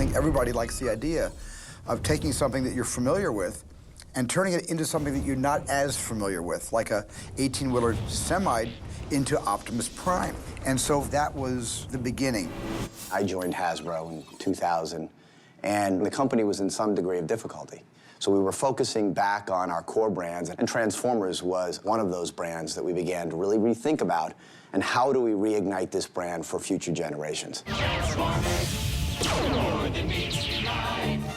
think everybody likes the idea of taking something that you're familiar with and turning it into something that you're not as familiar with, like a 18-wheeler semi into Optimus Prime. And so that was the beginning. I joined Hasbro in 2000, and the company was in some degree of difficulty. So we were focusing back on our core brands, and Transformers was one of those brands that we began to really rethink about, and how do we reignite this brand for future generations.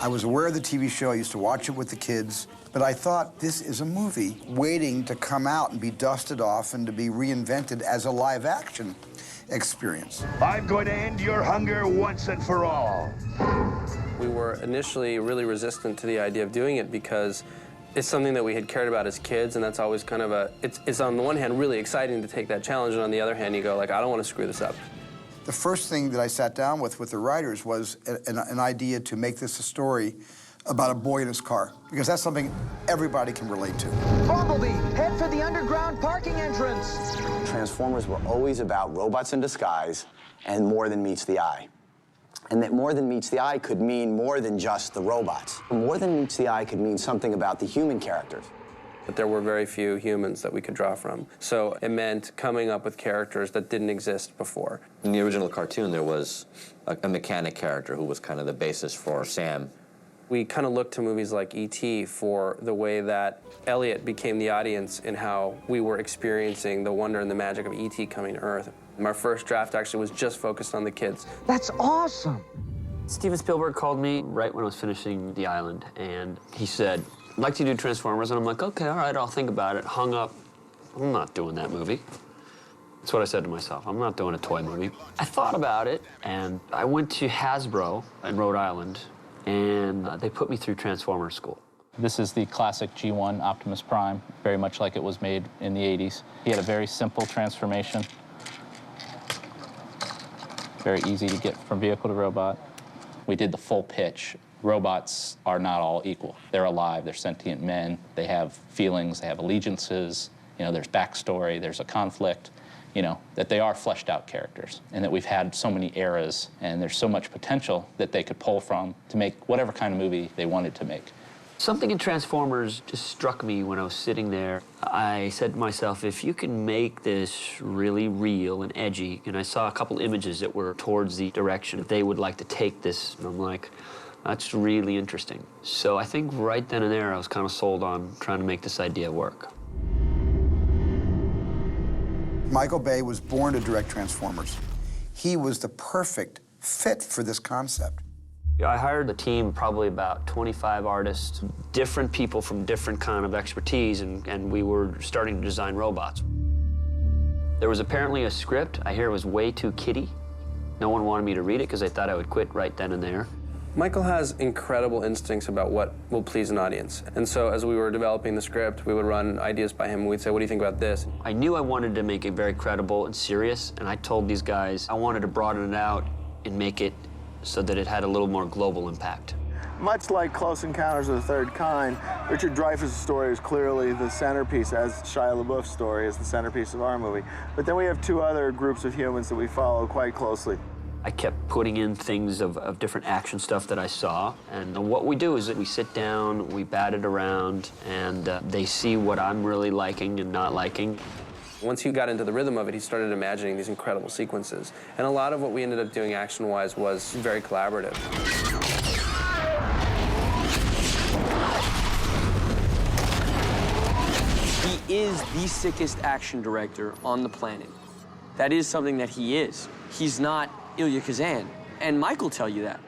I was aware of the TV show, I used to watch it with the kids, but I thought this is a movie waiting to come out and be dusted off and to be reinvented as a live-action experience. I'm going to end your hunger once and for all. We were initially really resistant to the idea of doing it because it's something that we had cared about as kids, and that's always kind of it's on the one hand really exciting to take that challenge, and on the other hand you go like, I don't want to screw this up. The first thing that I sat down with the writers was an idea to make this a story about a boy in his car, because that's something everybody can relate to. Bumblebee, head for the underground parking entrance. Transformers were always about robots in disguise and more than meets the eye. And that more than meets the eye could mean more than just the robots. More than meets the eye could mean something about the human characters. But there were very few humans that we could draw from. So it meant coming up with characters that didn't exist before. In the original cartoon, there was a mechanic character who was kind of the basis for Sam. We kind of looked to movies like E.T. for the way that Elliot became the audience in how we were experiencing the wonder and the magic of E.T. coming to Earth. My first draft actually was just focused on the kids. That's awesome. Steven Spielberg called me right when I was finishing The Island, and he said, I'd like to do Transformers, and I'm like, okay, all right, I'll think about it. Hung up. I'm not doing that movie. That's what I said to myself. I'm not doing a toy movie. I thought about it, and I went to Hasbro in Rhode Island, and they put me through Transformers school. This is the classic G1 Optimus Prime, very much like it was made in the 80s. He had a very simple transformation. Very easy to get from vehicle to robot. We did the full pitch. Robots are not all equal. They're alive, they're sentient men, they have feelings, they have allegiances, you know, there's backstory, there's a conflict, you know, that they are fleshed out characters, and that we've had so many eras, and there's so much potential that they could pull from to make whatever kind of movie they wanted to make. Something in Transformers just struck me when I was sitting there. I said to myself, if you can make this really real and edgy, and I saw a couple images that were towards the direction that they would like to take this, and I'm like, that's really interesting. So I think right then and there, I was kind of sold on trying to make this idea work. Michael Bay was born to direct Transformers. He was the perfect fit for this concept. I hired a team, probably about 25 artists, different people from different kind of expertise, and we were starting to design robots. There was apparently a script. I hear it was way too kiddie. No one wanted me to read it because they thought I would quit right then and there. Michael has incredible instincts about what will please an audience. And so as we were developing the script, we would run ideas by him, and we'd say, what do you think about this? I knew I wanted to make it very credible and serious, and I told these guys I wanted to broaden it out and make it so that it had a little more global impact. Much like Close Encounters of the Third Kind, Richard Dreyfuss' story is clearly the centerpiece, as Shia LaBeouf's story is the centerpiece of our movie. But then we have two other groups of humans that we follow quite closely. I kept putting in things of different action stuff that I saw, and what we do is that we sit down, we bat it around, and they see what I'm really liking and not liking. Once he got into the rhythm of it, he started imagining these incredible sequences. And a lot of what we ended up doing action-wise was very collaborative. He is the sickest action director on the planet. That is something that he is. He's not Ilya Kazan, and Mike will tell you that.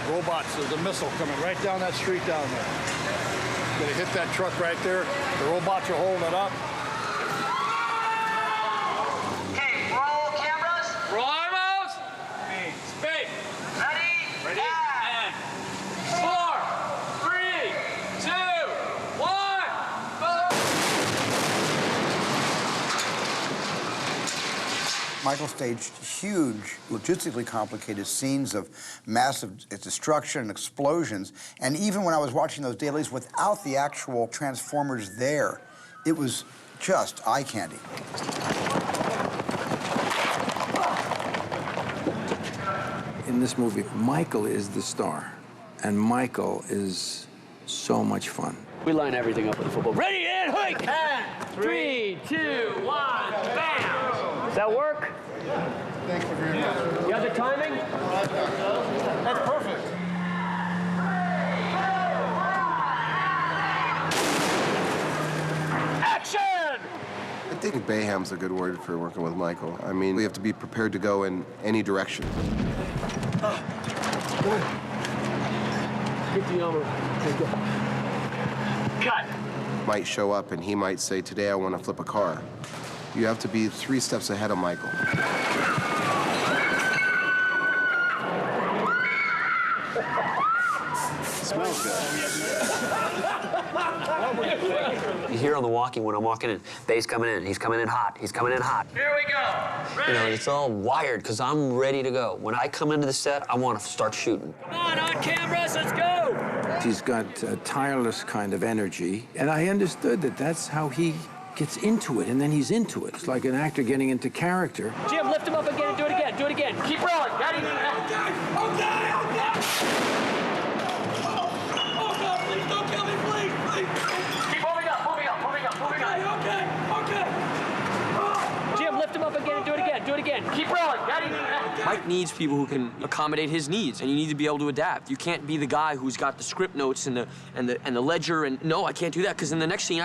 Robots, there's a missile coming right down that street down there. Gonna hit that truck right there. The robots are holding it up. Okay, roll cameras. Roll armos. Speed. Ready? Ready. And 4, 3, 2, 1. Boom. Michael staged huge, logistically complicated scenes of massive destruction and explosions. And even when I was watching those dailies without the actual Transformers there, it was just eye candy. In this movie, Michael is the star, and Michael is so much fun. We line everything up with the football. Ready and hike! And 3, 2, 1, bam! Does that work? Thanks for very much. You got the timing? That's perfect. Action! I think mayhem's a good word for working with Michael. I mean, we have to be prepared to go in any direction. Get the armor. Cut. Might show up and he might say, today I want to flip a car. You have to be 3 steps ahead of Michael. Smells good. You hear on the walking when I'm walking in, bass coming in, he's coming in hot, he's coming in hot. Here we go. Ready? You know, it's all wired because I'm ready to go. When I come into the set, I want to start shooting. Come on cameras, let's go. He's got a tireless kind of energy, and I understood that that's how he gets into it, and then he's into it. It's like an actor getting into character. Jim, lift him up again and do it again. Do it again. Keep rolling. Got it. Okay. Oh, God, please don't kill me, please. Keep moving up. Okay. Jim, lift him up again and do it again. Do it again. Keep rolling. Got it. Mike needs people who can accommodate his needs, and you need to be able to adapt. You can't be the guy who's got the script notes and the ledger, and no, I can't do that because in the next scene,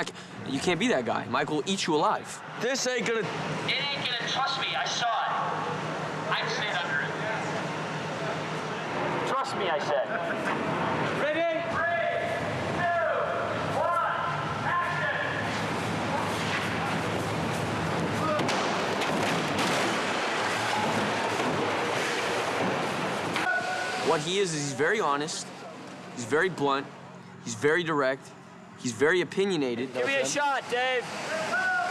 you can't be that guy. Mike will eat you alive. This ain't gonna. It ain't gonna. Trust me, I saw it. I'd sit under it. Trust me, I said. Ready? 3, 2, 1, action! What he is he's very honest, he's very blunt, he's very direct, he's very opinionated. Give me a shot, Dave.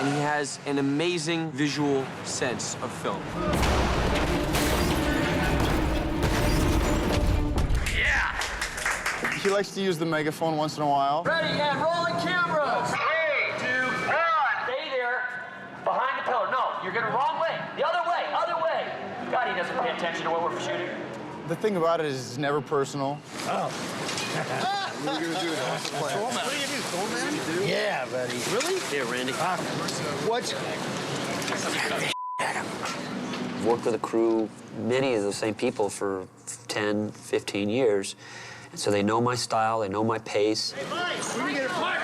And he has an amazing visual sense of film. Yeah! He likes to use the megaphone once in a while. Ready and rolling cameras. 3, 2, 1. Stay there. Behind the pillar. No, you're going wrong way. The other way. God, he doesn't pay attention to what we're shooting. The thing about it is it's never personal. Oh. What are we gonna do now? What are you gonna do, Cold Man? Yeah, buddy. Really? Here, Randy. What? I've worked with a crew, many of the same people for 10, 15 years. And so they know my style, they know my pace. Hey, Mike, we can get a flag.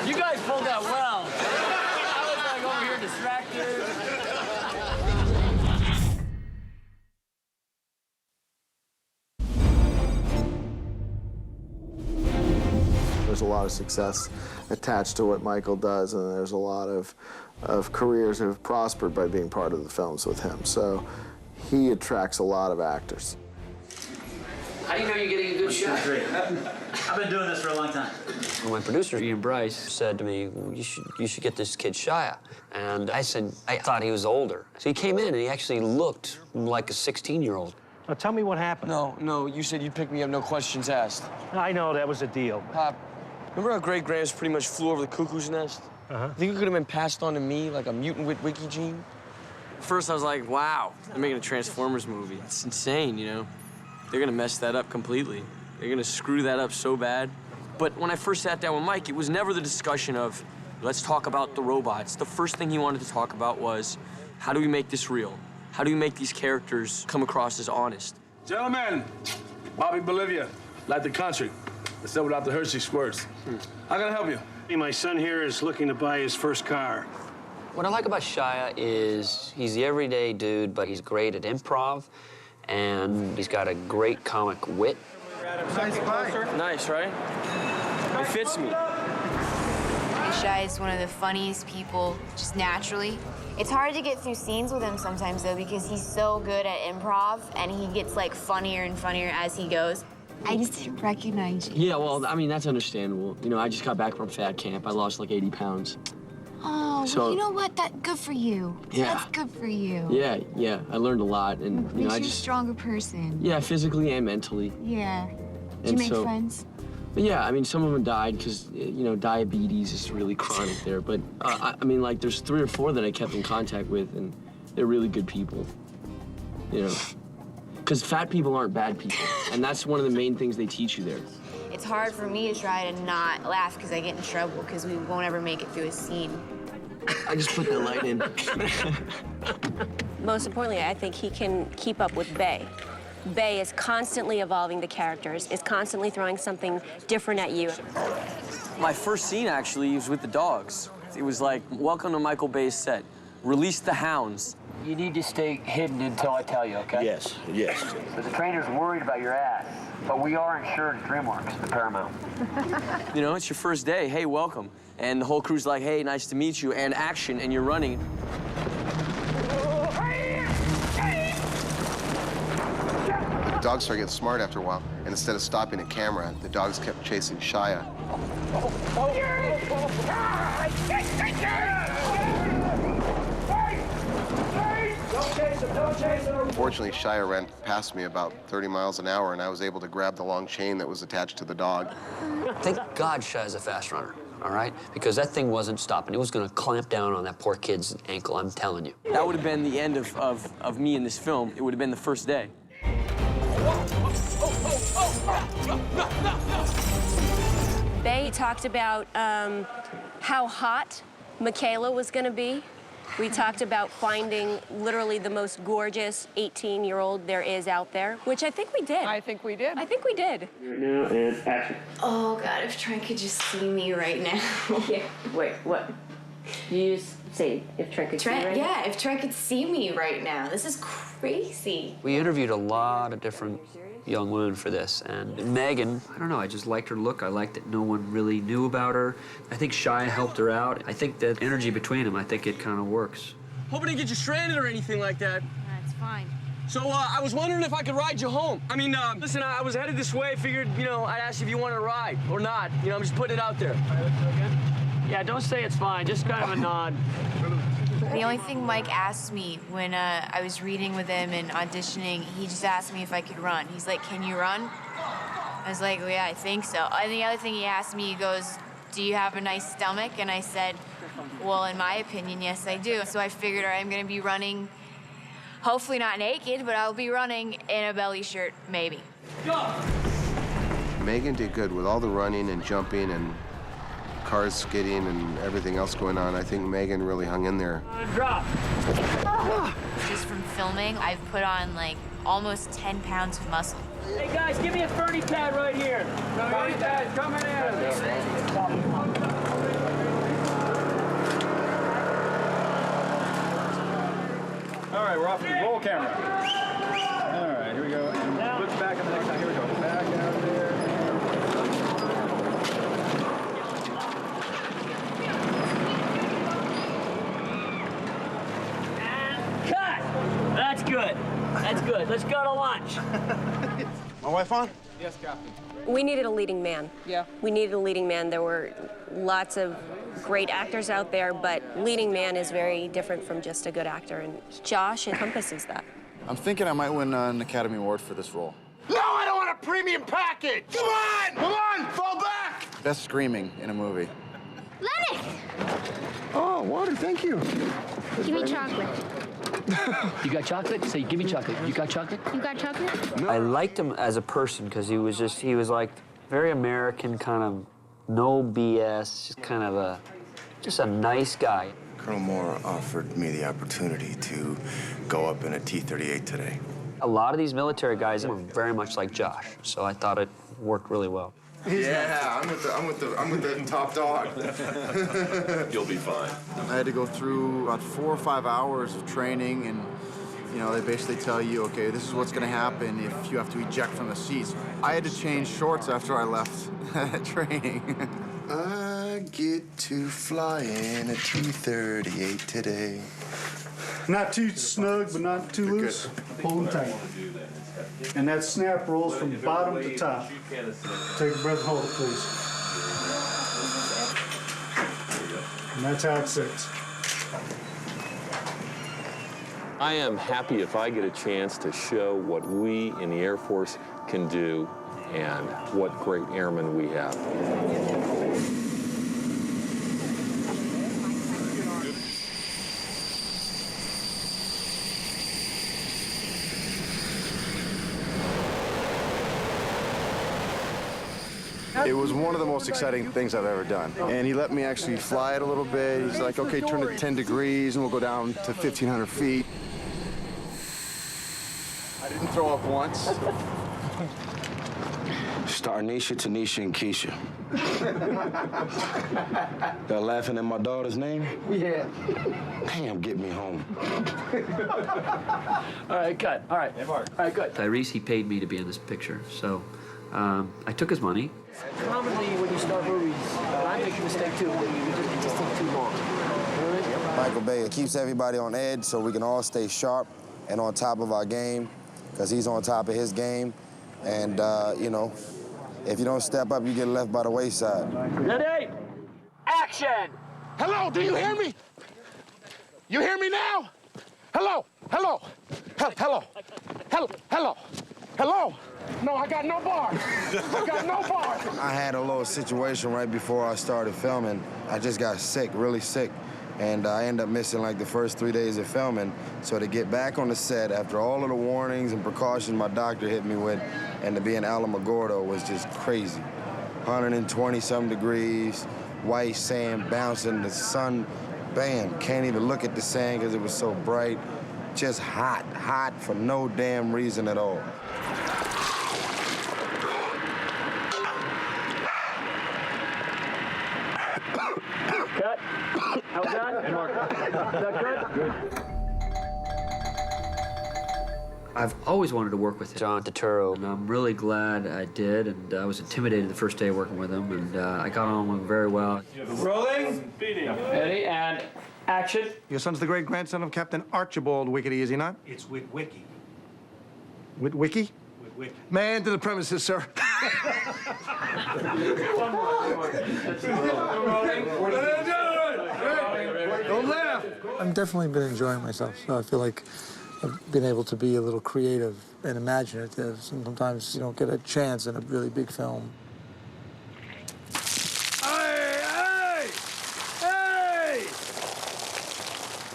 You guys pulled that well. I was like over here distracted. There's a lot of success attached to what Michael does, and there's a lot of careers that have prospered by being part of the films with him. So he attracts a lot of actors. How do you know you're getting a good shot? I've been doing this for a long time. Well, my producer, Ian Bryce, said to me, well, you should get this kid Shia. And I said, I thought he was older. So he came in and he actually looked like a 16-year-old. Now, tell me what happened. No, you said you'd pick me up, no questions asked. I know, that was a deal. Pop, remember how Great Grams pretty much flew over the cuckoo's nest? Uh-huh. Think it could have been passed on to me like a mutant with wiki gene? First, I was like, wow, they're making a Transformers movie. It's insane, you know? They're gonna mess that up completely. They're gonna screw that up so bad. But when I first sat down with Mike, it was never the discussion of, let's talk about the robots. The first thing he wanted to talk about was, how do we make this real? How do we make these characters come across as honest? Gentlemen, Bobby Bolivia, like the country, except without the Hershey squirts. How can I help you? My son here is looking to buy his first car. What I like about Shia is he's the everyday dude, but he's great at improv, and he's got a great comic wit. Nice, right? It fits me. Shia is one of the funniest people, just naturally. It's hard to get through scenes with him sometimes, though, because he's so good at improv, and he gets, like, funnier and funnier as he goes. I just didn't recognize you. Yeah, well, I mean, that's understandable. You know, I just got back from fat camp. I lost like 80 pounds. Oh, So- well, you know what? Good for you. Yeah. That's good for you. Yeah, I learned a lot, and you know, Makes I you a just stronger person. yeah, physically and mentally. Yeah. Did you And make so- friends? But yeah, I mean, some of them died because you know diabetes is really chronic there. But I mean, like, there's 3 or 4 that I kept in contact with, and they're really good people. You know, because fat people aren't bad people, and that's one of the main things they teach you there. It's hard for me to try to not laugh because I get in trouble because we won't ever make it through a scene. I just put the light in. Most importantly, I think he can keep up with Bay. Bay is constantly evolving the characters, is constantly throwing something different at you. My first scene actually was with the dogs. It was like, welcome to Michael Bay's set. Release the hounds. You need to stay hidden until I tell you, okay? Yes. But the trainer's worried about your ass. But we are insured at DreamWorks, the Paramount. You know, it's your first day. Hey, welcome. And the whole crew's like, hey, nice to meet you, and action, and you're running. The dogs started getting smart after a while, and instead of stopping at camera, the dogs kept chasing Shia. Fortunately, Shia ran past me about 30 miles an hour, and I was able to grab the long chain that was attached to the dog. Thank God Shia's a fast runner, all right? Because that thing wasn't stopping. It was going to clamp down on that poor kid's ankle, I'm telling you. That would have been the end of me in this film. It would have been the first day. Bay talked about how hot Michaela was going to be. We talked about finding literally the most gorgeous 18-year-old there is out there, which I think we did. I think we did. Now and action. Oh, God, if Trent could just see me right now. Yeah. Wait, what? You just say if Trent could see Trent, right yeah, if Trent could see me right now. This is crazy. We interviewed a lot of different young women for this, and Megan, I don't know, I just liked her look. I liked that no one really knew about her. I think Shia helped her out. I think that energy between them, I think it kind of works. Hope I didn't get you stranded or anything like that. That's fine. So, I was wondering if I could ride you home. I mean, listen, I was headed this way, figured, you know, I'd ask you if you wanted to ride or not. You know, I'm just putting it out there. Yeah, don't say it's fine. Just kind of a nod. The only thing Mike asked me when I was reading with him and auditioning, he just asked me if I could run. He's like, can you run? I was like, well, yeah, I think so. And the other thing he asked me, he goes, do you have a nice stomach? And I said, well, in my opinion, yes, I do. So I figured I'm going to be running, hopefully not naked, but I'll be running in a belly shirt, maybe. Go! Megan did good with all the running and jumping and cars skidding and everything else going on. I think Megan really hung in there. Drop. Just from filming, I've put on like almost 10 pounds of muscle. Hey, guys, give me a 30 pad right here. 30 pad coming in. All right, we're off the roll camera. All right, here we go. And look back on the next time. Here we go. Back out there. Cut! That's good. That's good. Let's go to lunch. My wife on? Yes, Captain. We needed a leading man. Yeah. We needed a leading man. There were lots of great actors out there, but leading man is very different from just a good actor, and Josh encompasses that. I'm thinking I might win an Academy Award for this role. No, I don't want a premium package! Come on! Come on! Fall back! Best screaming in a movie. Lennox! Oh, water, thank you. Give me chocolate. You got chocolate? Say, give me chocolate. You got chocolate? You got chocolate? I liked him as a person because he was like very American, kind of no BS, just kind of just a nice guy. Colonel Moore offered me the opportunity to go up in a T-38 today. A lot of these military guys were very much like Josh, so I thought it worked really well. Yeah, I'm with the top dog. You'll be fine. I had to go through about 4 or 5 hours of training, and you know, they basically tell you, okay, this is what's going to happen if you have to eject from the seats. I had to change shorts after I left training. I get to fly in a T-38 today. Not too snug, but not too loose. Hold them tight. And that snap rolls from bottom to top. Take a breath and hold it, please. And that's how it sits. I am happy if I get a chance to show what we in the Air Force can do and what great airmen we have. It was one of the most exciting things I've ever done. And he let me actually fly it a little bit. He's like, okay, turn it 10 degrees and we'll go down to 1,500 feet. I didn't throw up once. Starnisha, Tanisha, and Keisha. Y'all laughing at my daughter's name? Yeah. Damn, get me home. All right, cut. All right. All right, good. Tyrese, he paid me to be in this picture, so I took his money. Commonly, when you start movies, and I make a mistake too, it just takes too long. Michael Bay keeps everybody on edge so we can all stay sharp and on top of our game, because he's on top of his game. And, you know, if you don't step up, you get left by the wayside. Ready? Action! Hello, do you hear me? You hear me now? Hello, hello, hello, hello, hello, hello. No, I got no bars. I got no bars. I had a little situation right before I started filming. I just got sick, really sick. And I ended up missing like the first 3 days of filming. So to get back on the set after all of the warnings and precautions my doctor hit me with, and to be in Alamogordo was just crazy. 120-some degrees, white sand bouncing, the sun, bam, can't even look at the sand because it was so bright. Just hot, hot for no damn reason at all. Cut. How was that? Is that good? Good. I've always wanted to work with John Turturro, and I'm really glad I did, and I was intimidated the first day working with him, and I got on with him very well. Rolling. Ready, and action. Your son's the great-grandson of Captain Archibald Wickety, is he not? It's Witwicky. Witwicky? Witwicky. Man to the premises, sir. Don't laugh. I've definitely been enjoying myself, so I feel like I've been able to be a little creative and imaginative. Sometimes you don't get a chance in a really big film. Hey! Hey!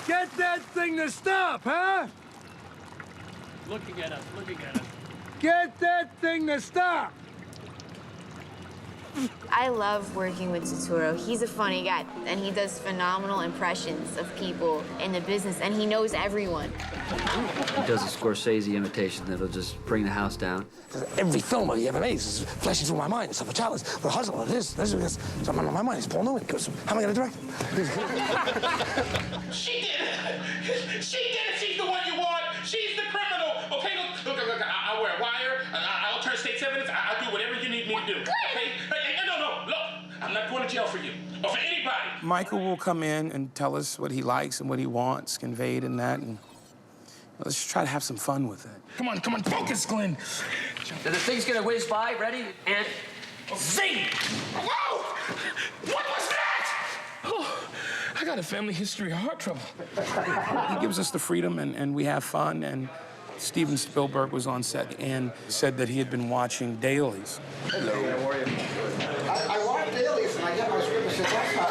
Get that thing to stop, huh? Looking at us, looking at us. Get that thing to stop! I love working with Turturro. He's a funny guy, and he does phenomenal impressions of people in the business, and he knows everyone. He does a Scorsese imitation that'll just bring the house down. Every film he ever made is flashing through my mind. It's a challenge. The hustle of this. So my mind is Paul Newman. How am I going to direct? She did it! She did it! She's the one you want! She's the criminal! Okay, look, I'll wear a wire, I'll turn state's evidence, I'll do whatever you need me to do. Okay? No, look, I'm not going to jail for you, or for anybody. Michael will come in and tell us what he likes and what he wants conveyed in that, and let's just try to have some fun with it. Come on, focus, Glenn. The thing's gonna whiz by, ready, and zing! Whoa! What was that? Oh, I got a family history of heart trouble. He gives us the freedom, and we have fun, and Steven Spielberg was on set and said that he had been watching dailies. Hello. How are you? I watch dailies and I get my script and said, that's not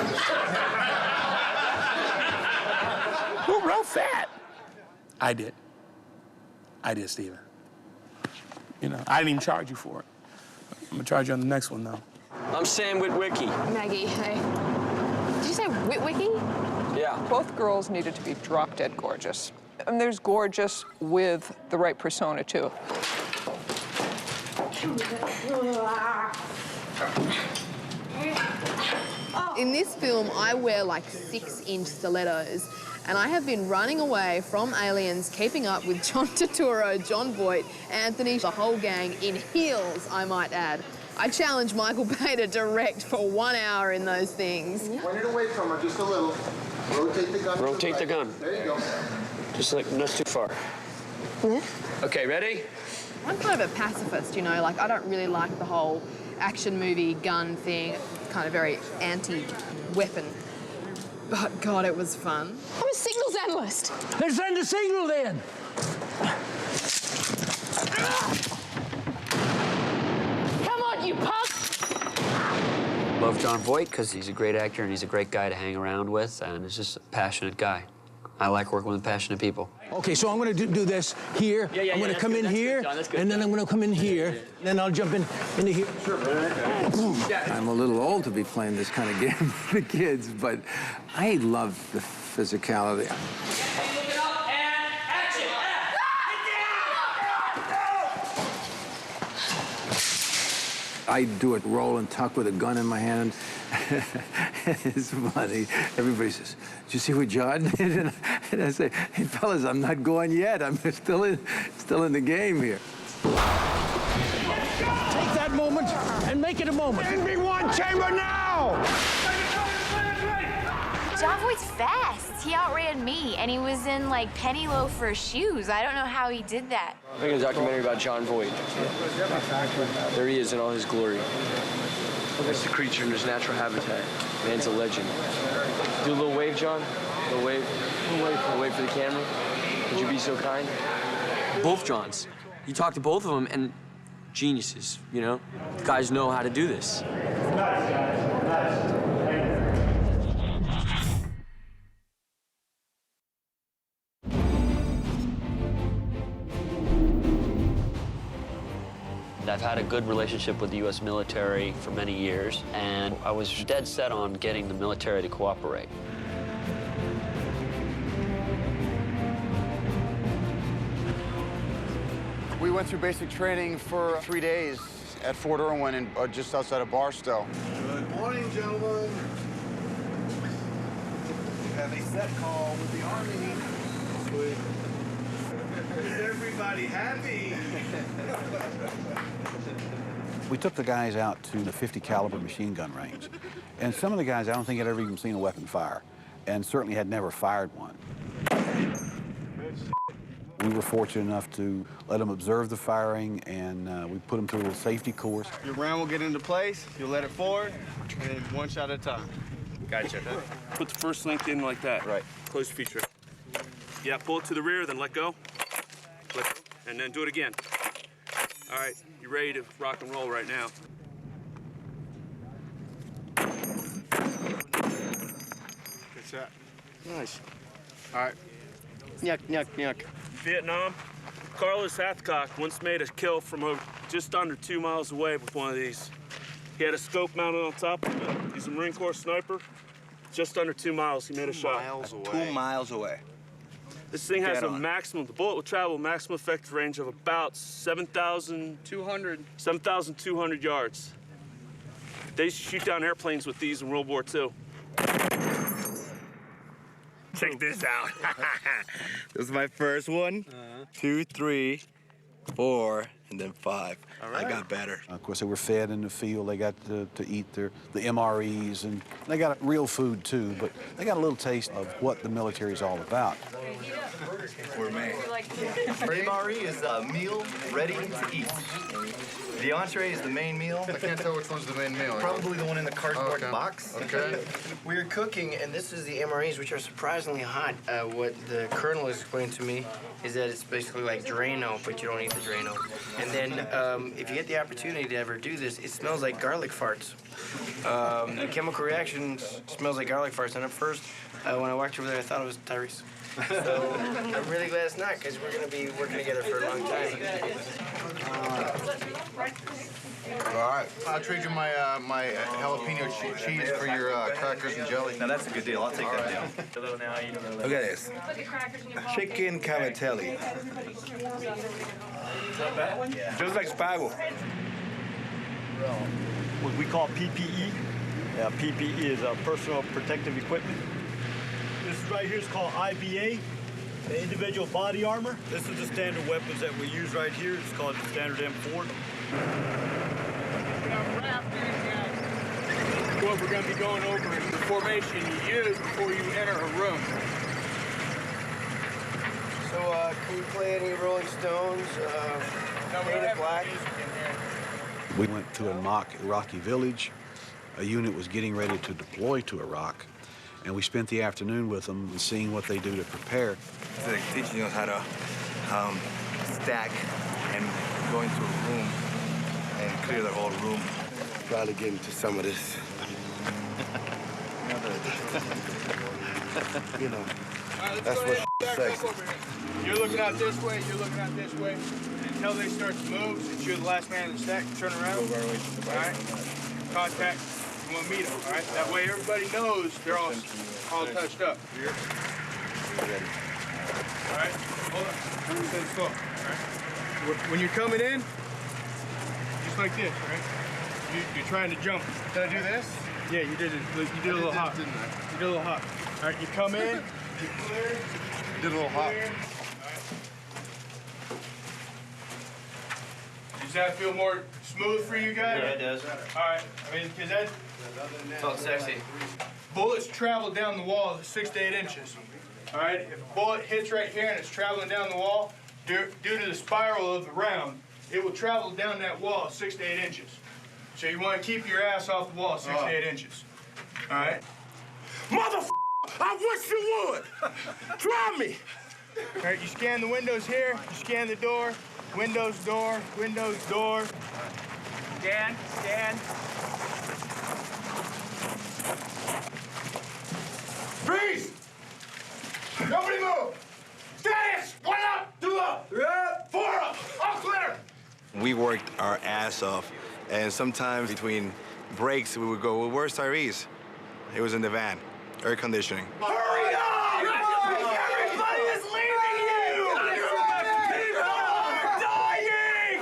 Who wrote that? I did, Steven. You know, I didn't even charge you for it. I'm gonna charge you on the next one, though. I'm Sam Witwicky. Maggie, hey. Did you say Witwicky? Yeah. Both girls needed to be drop-dead gorgeous. And there's gorgeous with the right persona, too. In this film, I wear like 6-inch stilettos, and I have been running away from aliens, keeping up with John Turturro, Jon Voight, Anthony, the whole gang, in heels, I might add. I challenge Michael Bay to direct for 1 hour in those things. Point it away from her just a little. Rotate the gun. Rotate the gun. There you go. Just like, not too far. Yeah. Okay, ready? I'm kind of a pacifist, you know, like I don't really like the whole action movie gun thing, kind of very anti-weapon. But God, it was fun. I'm a signals analyst. Then send a signal then. Come on, you punk! Love Jon Voight because he's a great actor and he's a great guy to hang around with, and he's just a passionate guy. I like working with passionate people. Okay, so I'm gonna do this here. I'm gonna come in here, and then I'm gonna come in here, then I'll jump into here. Sure. I'm a little old to be playing this kind of game for the kids, but I love the physicality. I do it roll and tuck with a gun in my hand. It's funny. Everybody says, "Did you see what John did?" And I say, "Hey, fellas, I'm not going yet. I'm still in the game here." Take that moment and make it a moment. Send me one chamber now! Jon Voight's fast. He outran me, and he was in like penny loafer shoes. I don't know how he did that. I'm making a documentary about Jon Voight. There he is in all his glory. That's the creature in his natural habitat. Man's a legend. Do a little wave, John. A little wave. A little wave for the camera. Would you be so kind? Both Johns. You talk to both of them, and geniuses, you know? Guys know how to do this. I've had a good relationship with the U.S. military for many years, and I was dead set on getting the military to cooperate. We went through basic training for 3 days at Fort Irwin and just outside of Barstow. Good morning, gentlemen. We have a set call with the Army. Sweet. Is everybody happy? We took the guys out to the 50 caliber machine gun range. And some of the guys, I don't think had ever even seen a weapon fire, and certainly had never fired one. We were fortunate enough to let them observe the firing, and we put them through a little safety course. Your round will get into place, you'll let it forward, and one shot at a time. Gotcha. Put the first link in like that. Right. Close feature. Yeah, pull it to the rear, then let go. Let go. And then do it again. All right, you're ready to rock and roll right now. Good shot. Nice. All right. Nyuk, nyuk, nyuk. Vietnam, Carlos Hathcock once made a kill from just under 2 miles away with one of these. He had a scope mounted on top of it. He's a Marine Corps sniper. Just under 2 miles, he made a shot. 2 miles away. This thing has a maximum, the bullet will travel a maximum effective range of about 7,200 yards. They used to shoot down airplanes with these in World War II. Check this out. This is my first one. 2, 3, 4, and then 5. All right. I got better. Of course, they were fed in the field. They got to eat the MREs, and they got real food, too, but they got a little taste of what the military is all about. For me. MRE is a meal ready to eat. The entree is the main meal. I can't tell which one's the main meal. Probably the one in the cardboard Okay. box. Okay. We're cooking, and this is the MREs, which are surprisingly hot. What the colonel has explained to me is that it's basically like Drano, but you don't eat the Drano. And then if you get the opportunity to ever do this, it smells like garlic farts. The chemical reaction smells like garlic farts. And at first, when I walked over there, I thought it was Tyrese. So I'm really glad it's not, because we're going to be working together for a long time. All right. I'll trade you my jalapeno cheese for your crackers and jelly. Now that's a good deal. I'll take that deal. Look at this. Chicken cavatelli. Just like spago. What we call PPE. PPE is personal protective equipment. This right here is called IBA, the individual body armor. This is the standard weapons that we use right here. It's called the standard M4. What we're going to be going over is the formation you use before you enter a room. So, can you play any Rolling Stones? Paint It Black? We went to a mock Iraqi village. A unit was getting ready to deploy to Iraq, and we spent the afternoon with them and seeing what they do to prepare. It's like teaching us how to stack and go into a room and clear the whole room. Probably get into some of this. You know, that's what sexy. You're looking out this way, you're looking out this way. Until they start to move, since you're the last man in the stack, turn around. All right? Contact. You want to meet them, all right? That way everybody knows they're all touched up. Here. All right? Hold on. Stay slow, all right? When you're coming in, just like this, right? You're trying to jump. Did I do this? Yeah, you did it. You did a little hop. You did a little hop. All right, you come in, you clear. You did a little hop. Does that feel more smooth for you guys? Yeah, it does. All right. I mean, because that felt sexy. Bullets travel down the wall 6 to 8 inches. All right. If a bullet hits right here and it's traveling down the wall, due to the spiral of the round, it will travel down that wall 6 to 8 inches. So you want to keep your ass off the wall 6 to 8 inches. All right. Motherfucker! I wish you would. Try me. All right. You scan the windows here. You scan the door. Windows, door, windows, door. Stand. Freeze! Nobody move! Status! 1 up, 2 up, 3 up, 4 up, all clear! We worked our ass off, and sometimes between breaks we would go, well, where's Tyrese? It was in the van, air conditioning. Hurry up! Everybody is leaving you! People are dying!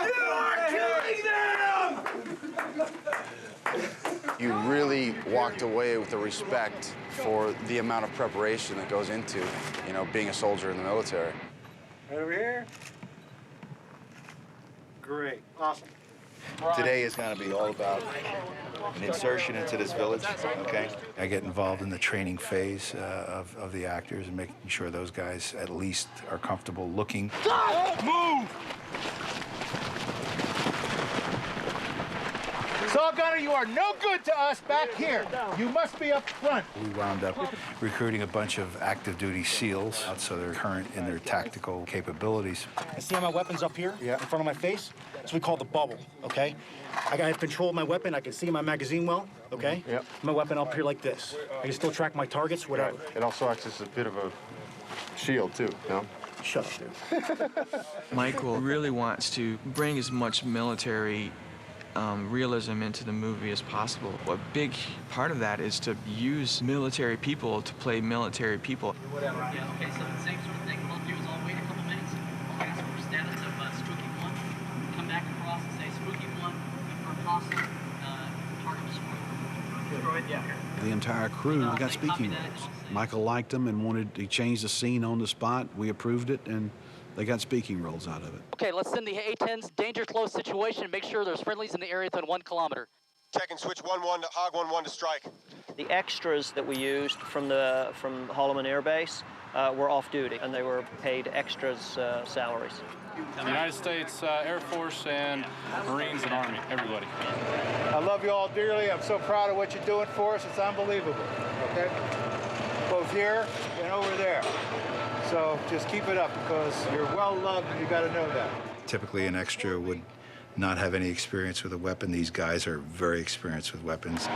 You are killing them! You really walked away with the respect for the amount of preparation that goes into, you know, being a soldier in the military. Right over here. Great. Awesome. Today is going to be all about an insertion into this village, okay? I get involved in the training phase of the actors and making sure those guys at least are comfortable looking. Move! Saw Gunner, you are no good to us back here. You must be up front. We wound up recruiting a bunch of active duty SEALs, so they're current in their tactical capabilities. I see my weapons up here in front of my face. That's what we call the bubble, okay? I have control of my weapon. I can see my magazine well, okay? Yep. My weapon up here like this. I can still track my targets, whatever. Right. It also acts as a bit of a shield, too, no? Shut up, dude. Michael really wants to bring as much military realism into the movie as possible. A big part of that is to use military people to play military people. Whatever. Yeah, okay, so the same sort of thing we'll do is I'll wait a couple minutes. I'll get some status of Spooky 1, come back across and say Spooky 1, confirm hostile, target destroyed. Yeah. The entire crew got speaking roles. Michael liked them and wanted to change the scene on the spot. We approved it, and they got speaking roles out of it. Okay, let's send the A-10s, danger close situation, make sure there's friendlies in the area within 1 kilometer. Checking switch 1-1 to Hog 1-1 to strike. The extras that we used from Holloman Air Base were off duty, and they were paid extras salaries. The United States Air Force and Marines and Army, everybody. I love you all dearly. I'm so proud of what you're doing for us. It's unbelievable, okay? Both here and over there. So just keep it up because you're well loved and you got to know that. Typically, an extra would not have any experience with a weapon. These guys are very experienced with weapons.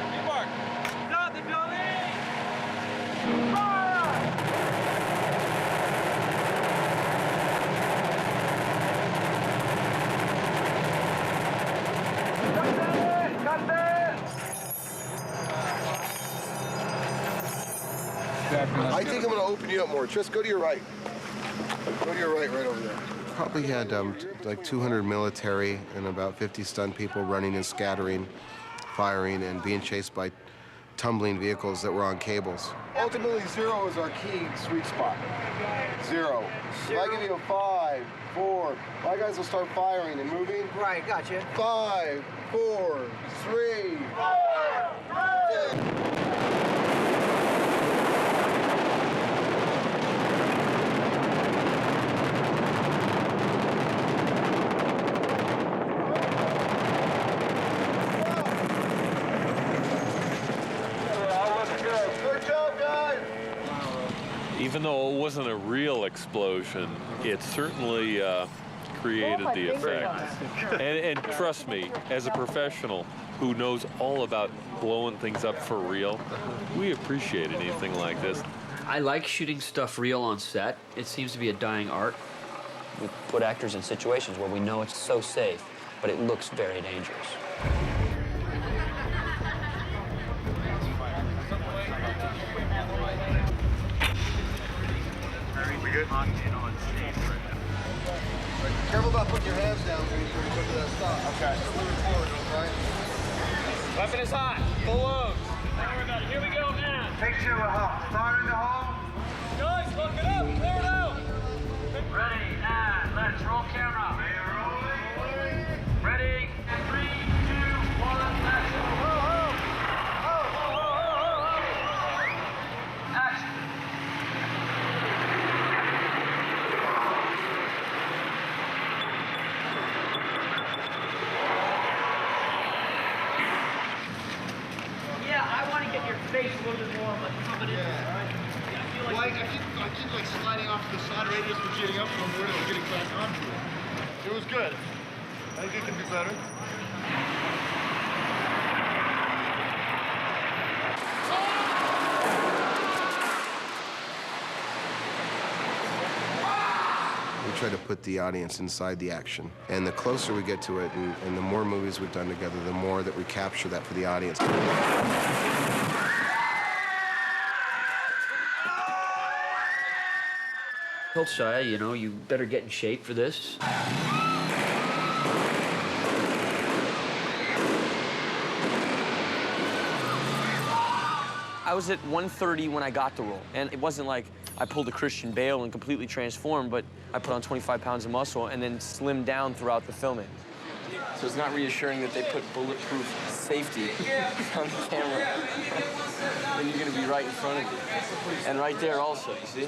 I think I'm going to open you up more. Just go to your right. Go to your right over there. Probably had like 200 military and about 50 stunt people running and scattering, firing, and being chased by tumbling vehicles that were on cables. Ultimately, 0 is our key sweet spot. 0. If I give you a 5, 4, my guys will start firing and moving. Right, gotcha. 5, 4, 3, 2. Even though it wasn't a real explosion, it certainly created the effect. And trust me, as a professional who knows all about blowing things up for real, we appreciate anything like this. I like shooting stuff real on set. It seems to be a dying art. We put actors in situations where we know it's so safe, but it looks very dangerous. We good? Careful about putting your hands down when you go to that stop. Okay. Moving forward, right? Weapon is hot. Full load. Don't worry about it. Here we go, man. Take two, fire in the hole. Guys, look it up. Clear it out. Ready, and let's roll camera. Ready, 3, 2, 1, action. Action. Yeah, I want to get your face a little bit more like coming in. Right? Well, I keep like sliding off to the side right as we're getting up from where we're getting back onto it. It was good. I think it can be better. We try to put the audience inside the action. And the closer we get to it, and the more movies we've done together, the more that we capture that for the audience. I told Shia, you know, you better get in shape for this. I was at 130 when I got the role, and it wasn't like I pulled a Christian Bale and completely transformed, but I put on 25 pounds of muscle and then slimmed down throughout the filming. So it's not reassuring that they put bulletproof safety on the camera. And you're gonna be right in front of you. And right there also, you see?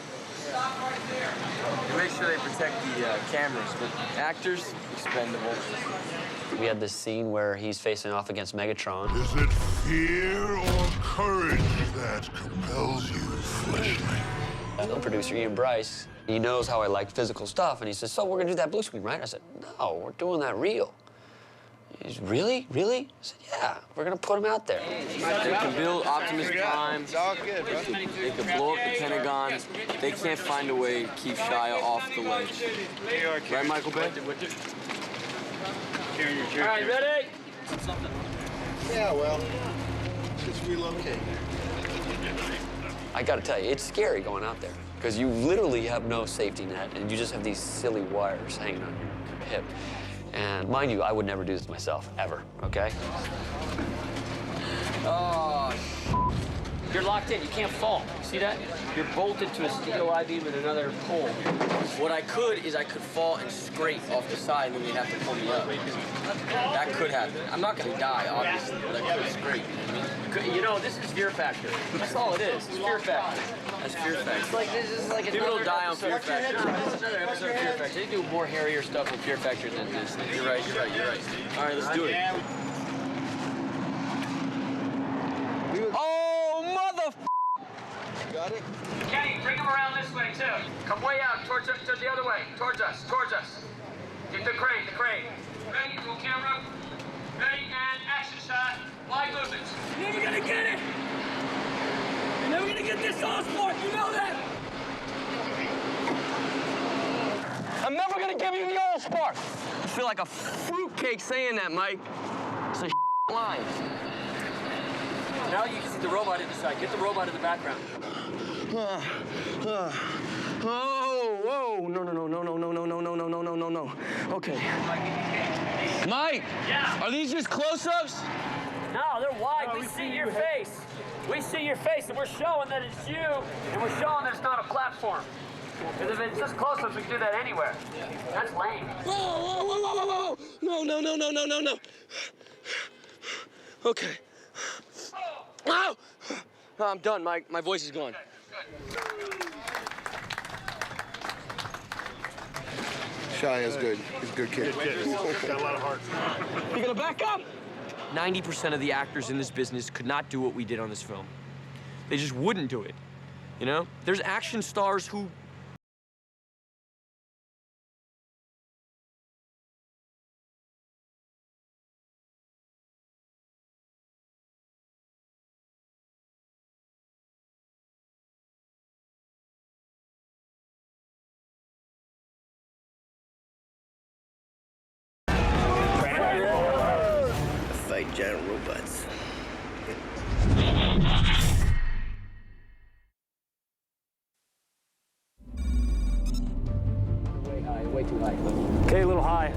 They make sure they protect the cameras, but actors, expendable. We had this scene where he's facing off against Megatron. Is it fear or courage that compels you, fleshling? The producer, Ian Bryce, he knows how I like physical stuff, and he says, so we're gonna do that blue screen, right? I said, no, we're doing that real. He's, really? Really? I said, yeah, we're gonna put him out there. They can build Optimus Prime. It's all good, bro. They can blow up the Pentagon. They can't find a way to keep Shia off the ledge. Right, Michael Bay? All right, ready? Yeah, well, just relocate. I gotta tell you, it's scary going out there, because you literally have no safety net, and you just have these silly wires hanging on your hip. And mind you, I would never do this myself, ever, okay? Oh, You're locked in, you can't fall. See that? You're bolted to a steel I-beam and another pole. What I could is I could fall and scrape off the side, and then you'd have to pull me up. That could happen. I'm not gonna die, obviously, but I could scrape. You know, this is fear factor. That's all it is. It's fear factor. That's fear factor. It's like this is like People another don't die on episode. fear factor. This is another episode of Fear Factor. They do more hairier stuff with Fear Factor than this. You're right. All right, let's do it. Oh, mother! Got it? Kenny, bring him around this way, too. Come way out, towards the other way. Towards us. Get the crane. Ready, roll camera. Ready, and action shot. Wide movements. You're never gonna get it! You're never gonna get this all sport, you know that! I'm never gonna give you the old spark. I feel like a fruitcake saying that, Mike. It's a line. Now you can see the robot in the side. Get the robot in the background. Oh, no. Okay. Mike! Yeah? Are these just close-ups? No, they're wide. We see your face. We see your face, and we're showing that it's you, and we're showing that it's not a platform. Because if it's just close-ups, we can do that anywhere. That's lame. Whoa. No. Okay. Oh! I'm done, Mike. My voice is gone. Shia's good. He's a good kid. Got a lot of heart. You gonna back up? 90% of the actors in this business could not do what we did on this film. They just wouldn't do it. You know? There's action stars who fight giant robots. Way too high. Okay, a little high.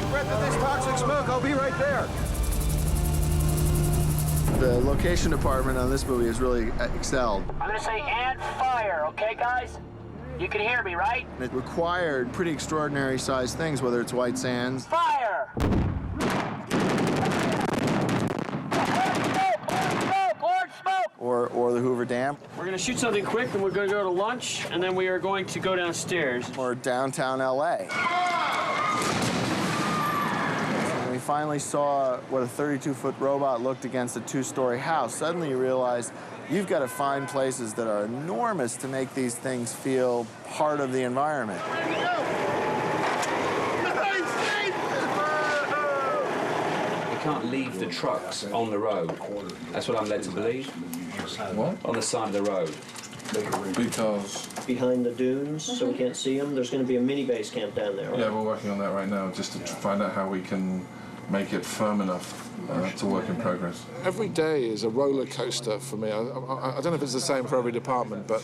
Breath of this toxic smoke, I'll be right there. The location department on this movie has really excelled. I'm gonna say and fire, okay, guys? You can hear me, right? It required pretty extraordinary sized things, whether it's White Sands. Fire! Or the Hoover Dam. We're gonna shoot something quick, and we're gonna go to lunch, and then we are going to go downstairs. Or downtown LA. When we finally saw what a 32-foot robot looked against a 2-story house, suddenly you realize you've got to find places that are enormous to make these things feel part of the environment. You can't leave the trucks on the road. That's what I'm led to believe. What? On the side of the road. Because... Behind the dunes, so we can't see them, there's going to be a mini base camp down there, right? Yeah, we're working on that right now, just to find out how we can make it firm enough to work in progress. Every day is a roller coaster for me. I don't know if it's the same for every department, but,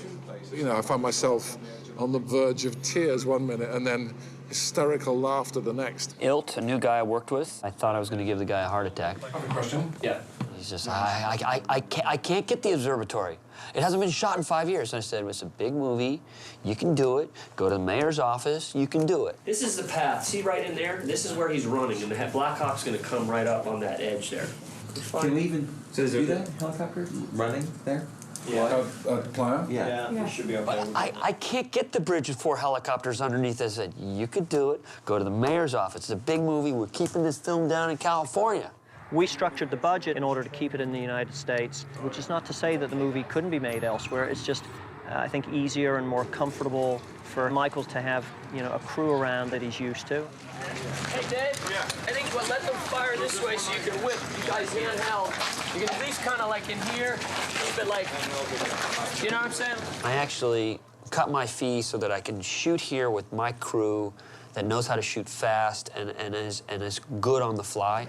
you know, I find myself on the verge of tears one minute and then hysterical laughter the next. Ilt, a new guy I worked with, I thought I was going to give the guy a heart attack. I have a question. Yeah. He's just, I can't get the observatory. It hasn't been shot in 5 years. And I said, it's a big movie. You can do it. Go to the mayor's office. You can do it. This is the path. See right in there? This is where he's running, and the Black Hawk's going to come right up on that edge there. Can we even do that helicopter running there? Yeah. Player? Yeah. It should be okay. But I can't get the bridge with 4 helicopters underneath. I said, you could do it. Go to the mayor's office. It's a big movie. We're keeping this film down in California. We structured the budget in order to keep it in the United States, which is not to say that the movie couldn't be made elsewhere. It's just, I think, easier and more comfortable for Michael to have, you know, a crew around that he's used to. Hey, Dave? Yeah? I think we'll let them fire this way so you can whip. You guys handheld. You can at least kind of like in here, keep it like, you know what I'm saying? I actually cut my fee so that I can shoot here with my crew that knows how to shoot fast and is good on the fly.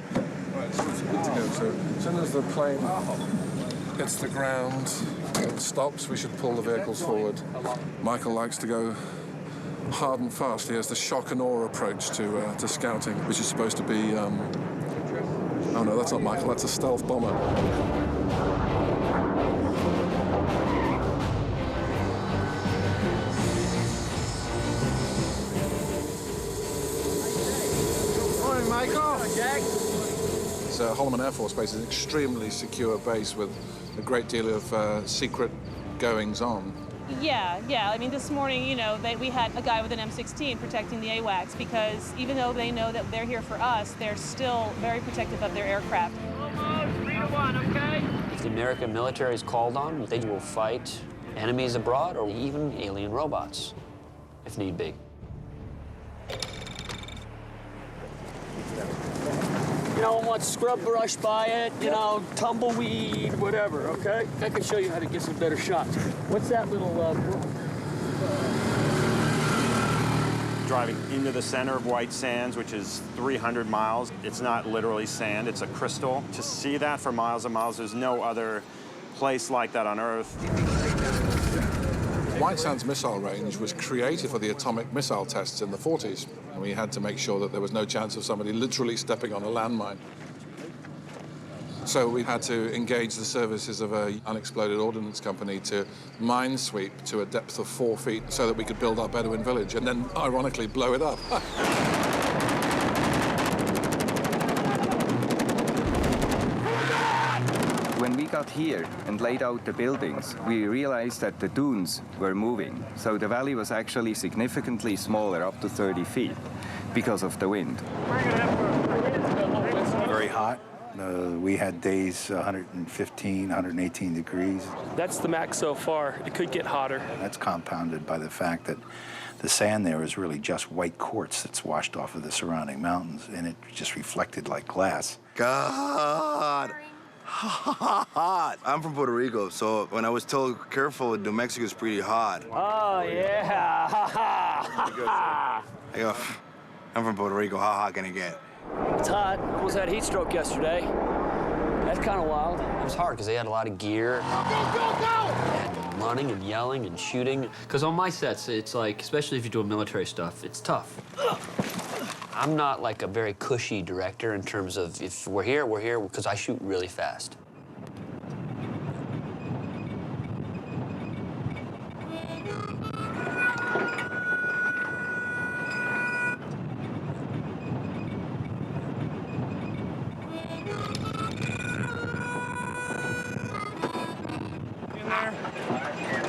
Right, so it's good to go. So as soon as the plane hits the ground and stops, we should pull the vehicles forward. Michael likes to go hard and fast. He has the shock and awe approach to scouting, which is supposed to be... Oh, no, that's not Michael. That's a stealth bomber. Morning, Michael. Jack? Holloman Air Force Base is an extremely secure base with a great deal of secret goings-on. Yeah. I mean, this morning, you know, we had a guy with an M16 protecting the AWACS because even though they know that they're here for us, they're still very protective of their aircraft. 3 to 1, okay? If the American military is called on, they will fight enemies abroad or even alien robots, if need be. You don't want scrub brush by it, you know, tumbleweed, whatever, okay? I can show you how to get some better shots. What's that little... Driving into the center of White Sands, which is 300 miles. It's not literally sand, it's a crystal. To see that for miles and miles, there's no other place like that on Earth. White Sands missile range was created for the atomic missile tests in the 40s, and we had to make sure that there was no chance of somebody literally stepping on a landmine. So we had to engage the services of an unexploded ordnance company to mine sweep to a depth of 4 feet so that we could build our Bedouin village and then, ironically, blow it up. When we got here and laid out the buildings, we realized that the dunes were moving. So the valley was actually significantly smaller, up to 30 feet, because of the wind. Very hot. We had days 115, 118 degrees. That's the max so far. It could get hotter. That's compounded by the fact that the sand there is really just white quartz that's washed off of the surrounding mountains, and it just reflected like glass. God, hot. I'm from Puerto Rico, so when I was told careful, New Mexico is pretty hot. Oh, yeah. I go, I'm from Puerto Rico, how hot can it get? It's hot. Almost had a heat stroke yesterday. That's kind of wild. It was hard because they had a lot of gear. And running and yelling and shooting. Because on my sets, it's like, especially if you're doing military stuff, it's tough. I'm not like a very cushy director in terms of if we're here, because I shoot really fast.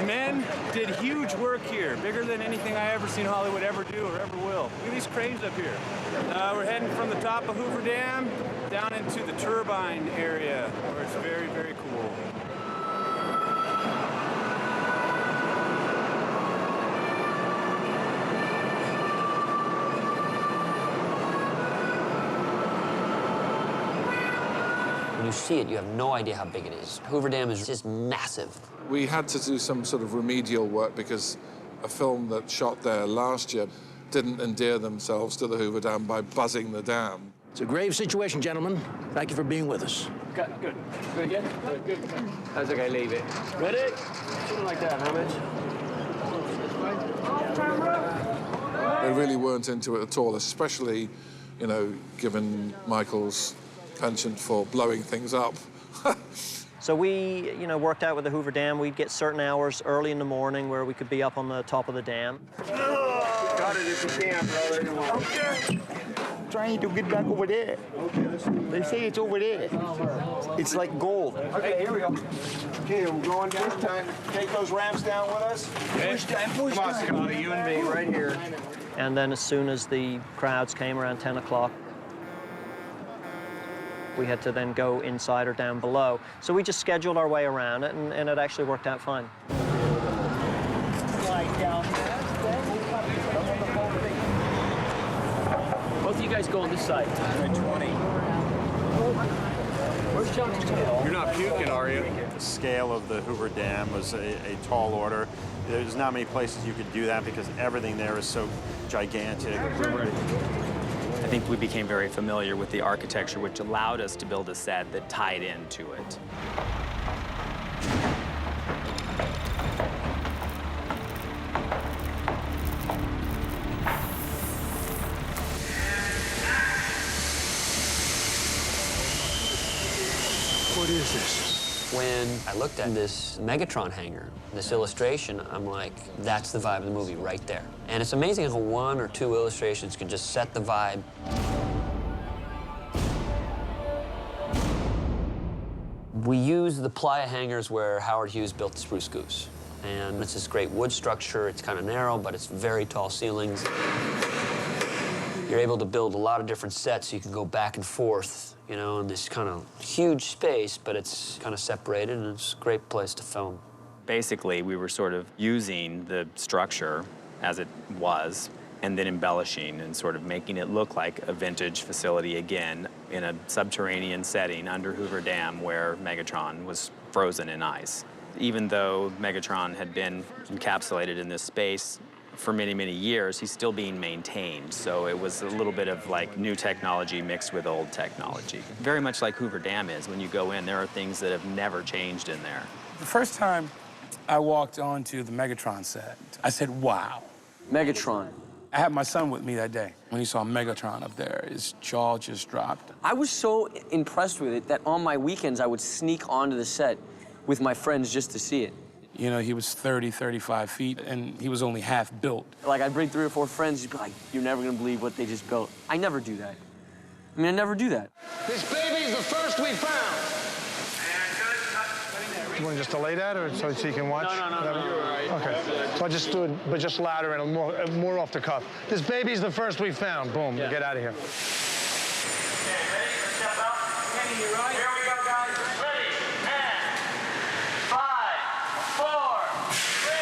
Men did huge work here, bigger than anything I ever seen Hollywood ever do or ever will. Look at these cranes up here. We're heading from the top of Hoover Dam down into the turbine area, where it's very, very cool. When you see it, you have no idea how big it is. Hoover Dam is just massive. We had to do some sort of remedial work because a film that shot there last year didn't endear themselves to the Hoover Dam by buzzing the dam. It's a grave situation, gentlemen. Thank you for being with us. Good. Good again? Good. That's okay, leave it. Ready? Something like that, huh, Mitch? They really weren't into it at all, especially, you know, given Michael's penchant for blowing things up. So we, worked out with the Hoover Dam. We'd get certain hours early in the morning where we could be up on the top of the dam. Got it if you can, brother. Okay. Trying to get back over there. They say it's over there. It's like gold. Okay, here we go. Okay, we're going this time. Take those ramps down with us. Push down, push down. Come on, you and me right here. And then as soon as the crowds came around 10 o'clock, we had to then go inside or down below. So we just scheduled our way around it, and it actually worked out fine. Both of you guys go on this side. 20. Where's John's tail? You're not puking, are you? The scale of the Hoover Dam was a tall order. There's not many places you could do that because everything there is so gigantic. I think we became very familiar with the architecture, which allowed us to build a set that tied into it. What is this? When I looked at this Megatron hangar, this illustration, I'm like, that's the vibe of the movie right there. And it's amazing how one or two illustrations can just set the vibe. We use the playa hangars where Howard Hughes built the Spruce Goose. And it's this great wood structure. It's kind of narrow, but it's very tall ceilings. You're able to build a lot of different sets so you can go back and forth, in this kind of huge space, but it's kind of separated, and it's a great place to film. Basically, we were sort of using the structure as it was and then embellishing and sort of making it look like a vintage facility again in a subterranean setting under Hoover Dam where Megatron was frozen in ice. Even though Megatron had been encapsulated in this space for many, many years, he's still being maintained. So it was a little bit of like new technology mixed with old technology. Very much like Hoover Dam is. When you go in, there are things that have never changed in there. The first time I walked onto the Megatron set, I said, wow. Megatron. I had my son with me that day. When he saw Megatron up there, his jaw just dropped. I was so impressed with it that on my weekends, I would sneak onto the set with my friends just to see it. He was 30, 35 feet, and he was only half built. Like, I'd bring 3 or 4 friends, you'd be like, you're never gonna believe what they just built. I never do that. I never do that. This baby's the first we found. And good, cut. You want to just delay that, or so you can watch? No, you're all right. Okay. So I just do it, but just louder and more off the cuff. This baby's the first we found. Boom. Yeah. Get out of here. Okay, ready? Step up. Kenny, you right? Here we go, guys. Ready? And 5, 4, 3,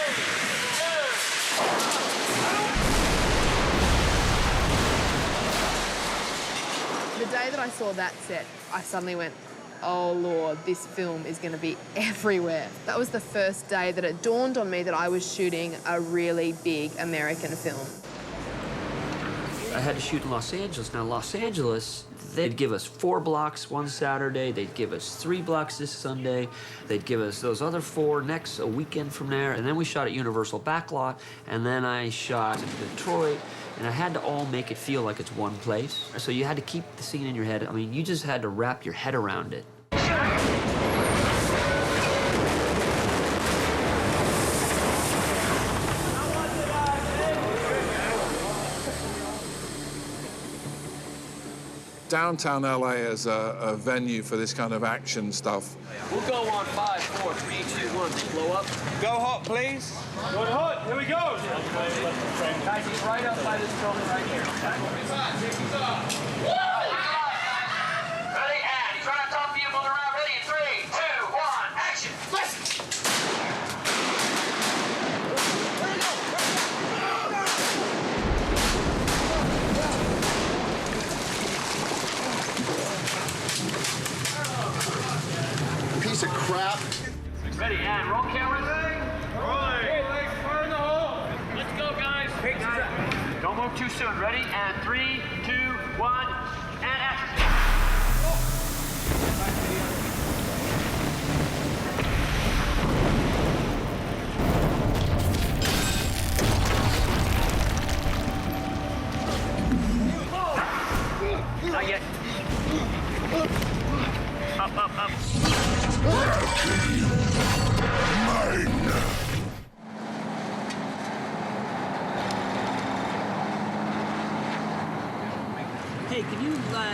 2. The day that I saw that set, I suddenly went, oh Lord, this film is going to be everywhere. That was the first day that it dawned on me that I was shooting a really big American film. I had to shoot in Los Angeles. Now, Los Angeles, they'd give us 4 blocks one Saturday, they'd give us 3 blocks this Sunday, they'd give us those other 4 next a weekend from there, and then we shot at Universal Backlot, and then I shot in Detroit, and I had to all make it feel like it's one place. So you had to keep the scene in your head. I mean, you just had to wrap your head around it. Downtown LA is a venue for this kind of action stuff. We'll go on 5, 4, 3, 2, 1. Blow up. Go hot, please. Go hot. Here we go. Guys, he's right up by this building right here. Ready? And he's right on top of you. Moving around. Ready? In 3, 2, 1. Action. Listen. Piece of crap. Ready? And roll cameras. Rolling. Hey, legs fire in the hole. Let's go, guys. Don't move too soon. Ready? And 3, 2, 1. And action. Not yet. Up, up, up. Mine. Hey, can you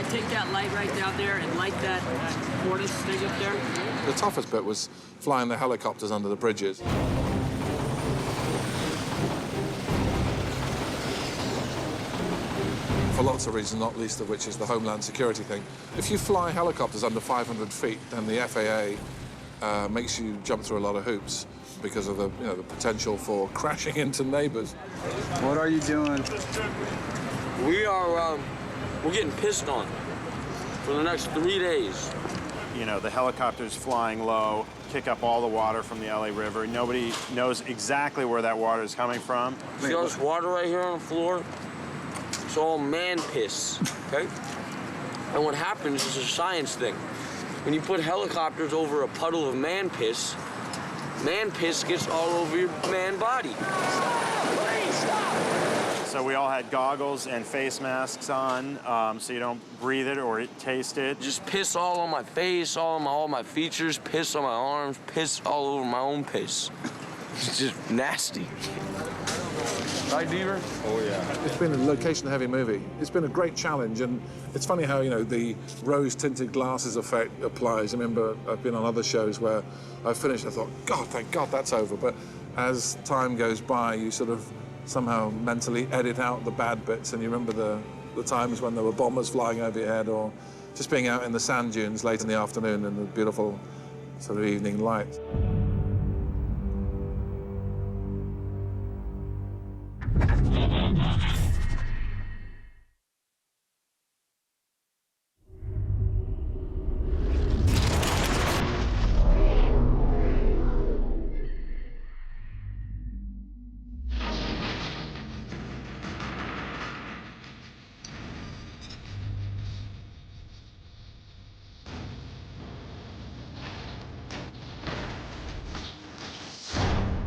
take that light right down there and light that mortise thing up there? The toughest bit was flying the helicopters under the bridges. For lots of reasons, not least of which is the Homeland Security thing. If you fly helicopters under 500 feet, then the FAA makes you jump through a lot of hoops because of the potential for crashing into neighbors. What are you doing? We're getting pissed on for the next 3 days. You know, the helicopters flying low, kick up all the water from the LA River. Nobody knows exactly where that water is coming from. See all this water right here on the floor? It's all man piss, okay? And what happens is a science thing. When you put helicopters over a puddle of man piss gets all over your man body. So we all had goggles and face masks on, so you don't breathe it or taste it. Just piss all on my face, all my features, piss on my arms, piss all over my own piss. It's just nasty. Right, Deaver? Oh, yeah. It's been a location-heavy movie. It's been a great challenge, and it's funny how, the rose-tinted glasses effect applies. I remember I've been on other shows where I finished, I thought, God, thank God that's over. But as time goes by, you sort of somehow mentally edit out the bad bits, and you remember the times when there were bombers flying over your head, or just being out in the sand dunes late in the afternoon in the beautiful sort of evening light.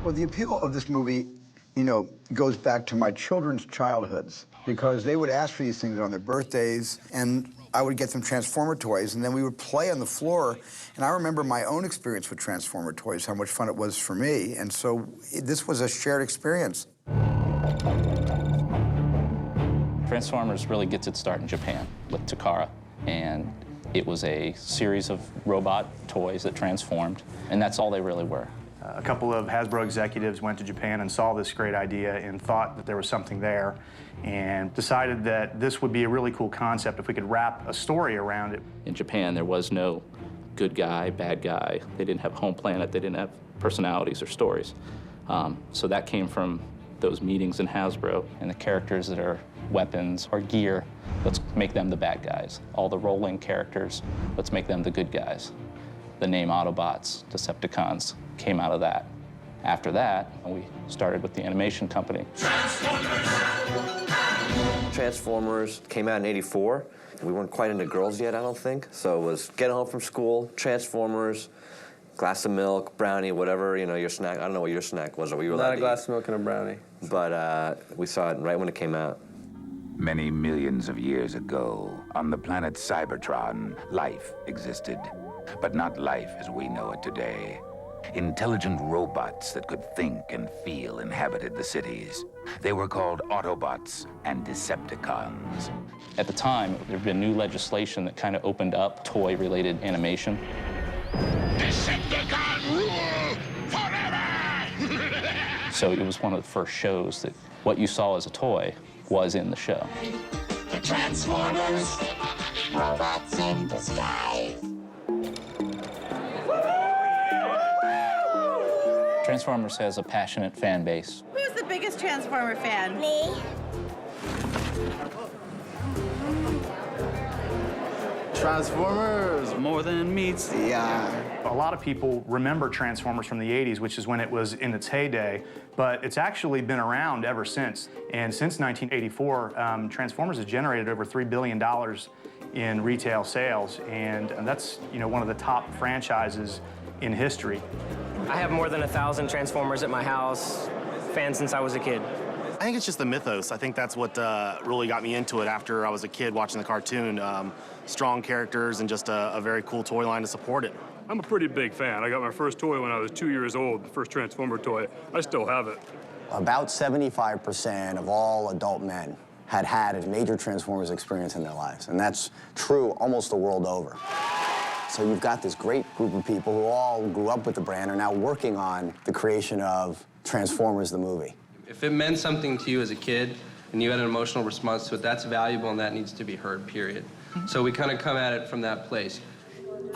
Well, the appeal of this movie, goes back to my children's childhoods, because they would ask for these things on their birthdays, and I would get them Transformer toys, and then we would play on the floor. And I remember my own experience with Transformer toys, how much fun it was for me, and so this was a shared experience. Transformers really gets its start in Japan with Takara, and It was a series of robot toys that transformed, and that's all they really were. A couple of Hasbro executives went to Japan and saw this great idea and thought that there was something there and decided that this would be a really cool concept if we could wrap a story around it. In Japan, there was no good guy, bad guy. They didn't have home planet. They didn't have personalities or stories. So that came from those meetings in Hasbro, and the characters that are weapons or gear, let's make them the bad guys. All the rolling characters, let's make them the good guys. The name Autobots, Decepticons, came out of that. After that, we started with the animation company. Transformers came out in '84. We weren't quite into girls yet, I don't think. So it was getting home from school, Transformers, glass of milk, brownie, whatever, you know, your snack. I don't know what your snack was or what you were allowed to eat. Not a glass of milk and a brownie. But we saw it right when it came out. Many millions of years ago, on the planet Cybertron, life existed. But not life as we know it today. Intelligent robots that could think and feel inhabited the cities. They were called Autobots and Decepticons. At the time, there had been new legislation that kind of opened up toy-related animation. Decepticon rule forever! So it was one of the first shows that what you saw as a toy was in the show. The Transformers, robots in disguise. Transformers has a passionate fan base. Who's the biggest Transformer fan? Me. Transformers. More than meets the eye. A lot of people remember Transformers from the 80s, which is when it was in its heyday, but it's actually been around ever since. And since 1984, Transformers has generated over $3 billion in retail sales, and that's, you know, one of the top franchises in history. I have more than 1,000 Transformers at my house, fan since I was a kid. I think it's just the mythos. I think that's what really got me into it after I was a kid watching the cartoon. Strong characters and just a very cool toy line to support it. I'm a pretty big fan. I got my first toy when I was 2 years old, the first Transformer toy. I still have it. About 75% of all adult men had a major Transformers experience in their lives, and that's true almost the world over. So you've got this great group of people who all grew up with the brand, are now working on the creation of Transformers the movie. If it meant something to you as a kid and you had an emotional response to it, that's valuable and that needs to be heard, period. So we kind of come at it from that place.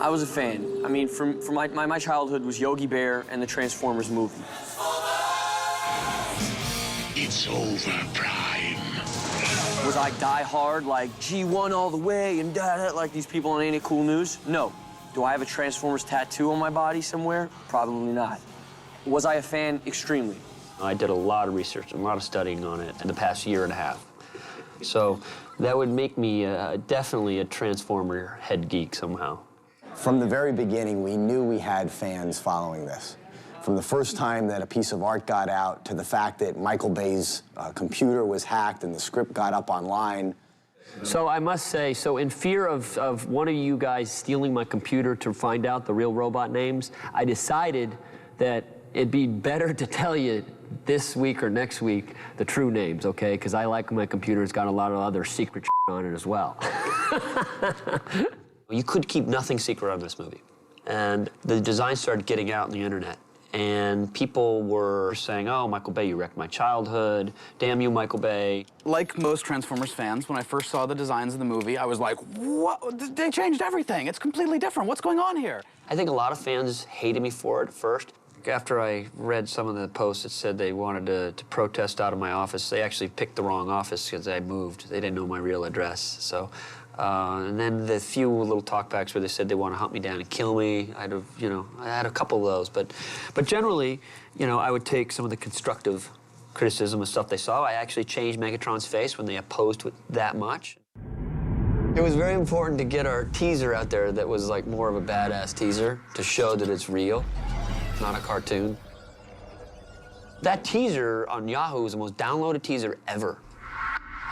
I was a fan. I mean, my childhood was Yogi Bear and the Transformers movie. It's over, Prime. Was I die hard, like G1 all the way and like these people on Ain't It Cool News? No. Do I have a Transformers tattoo on my body somewhere? Probably not. Was I a fan? Extremely. I did a lot of research and a lot of studying on it in the past year and a half. So that would make me definitely a Transformer head geek somehow. From the very beginning, we knew we had fans following this. From the first time that a piece of art got out to the fact that Michael Bay's computer was hacked and the script got up online. So I must say, so in fear of one of you guys stealing my computer to find out the real robot names, I decided that it'd be better to tell you this week or next week the true names, okay? Because I like my computer. It's got a lot of other secret on it as well. You could keep nothing secret on this movie. And the design started getting out on the internet. And people were saying, oh, Michael Bay, you wrecked my childhood. Damn you, Michael Bay. Like most Transformers fans, when I first saw the designs of the movie, I was like, what? They changed everything. It's completely different. What's going on here? I think a lot of fans hated me for it at first. After I read some of the posts that said they wanted to protest out of my office, they actually picked the wrong office because I moved. They didn't know my real address. So, and then the few little talkbacks where they said they want to hunt me down and kill me, I had a couple of those. But generally, I would take some of the constructive criticism of stuff they saw. I actually changed Megatron's face when they opposed it that much. It was very important to get our teaser out there that was like more of a badass teaser to show that it's real. Not a cartoon. That teaser on Yahoo is the most downloaded teaser ever.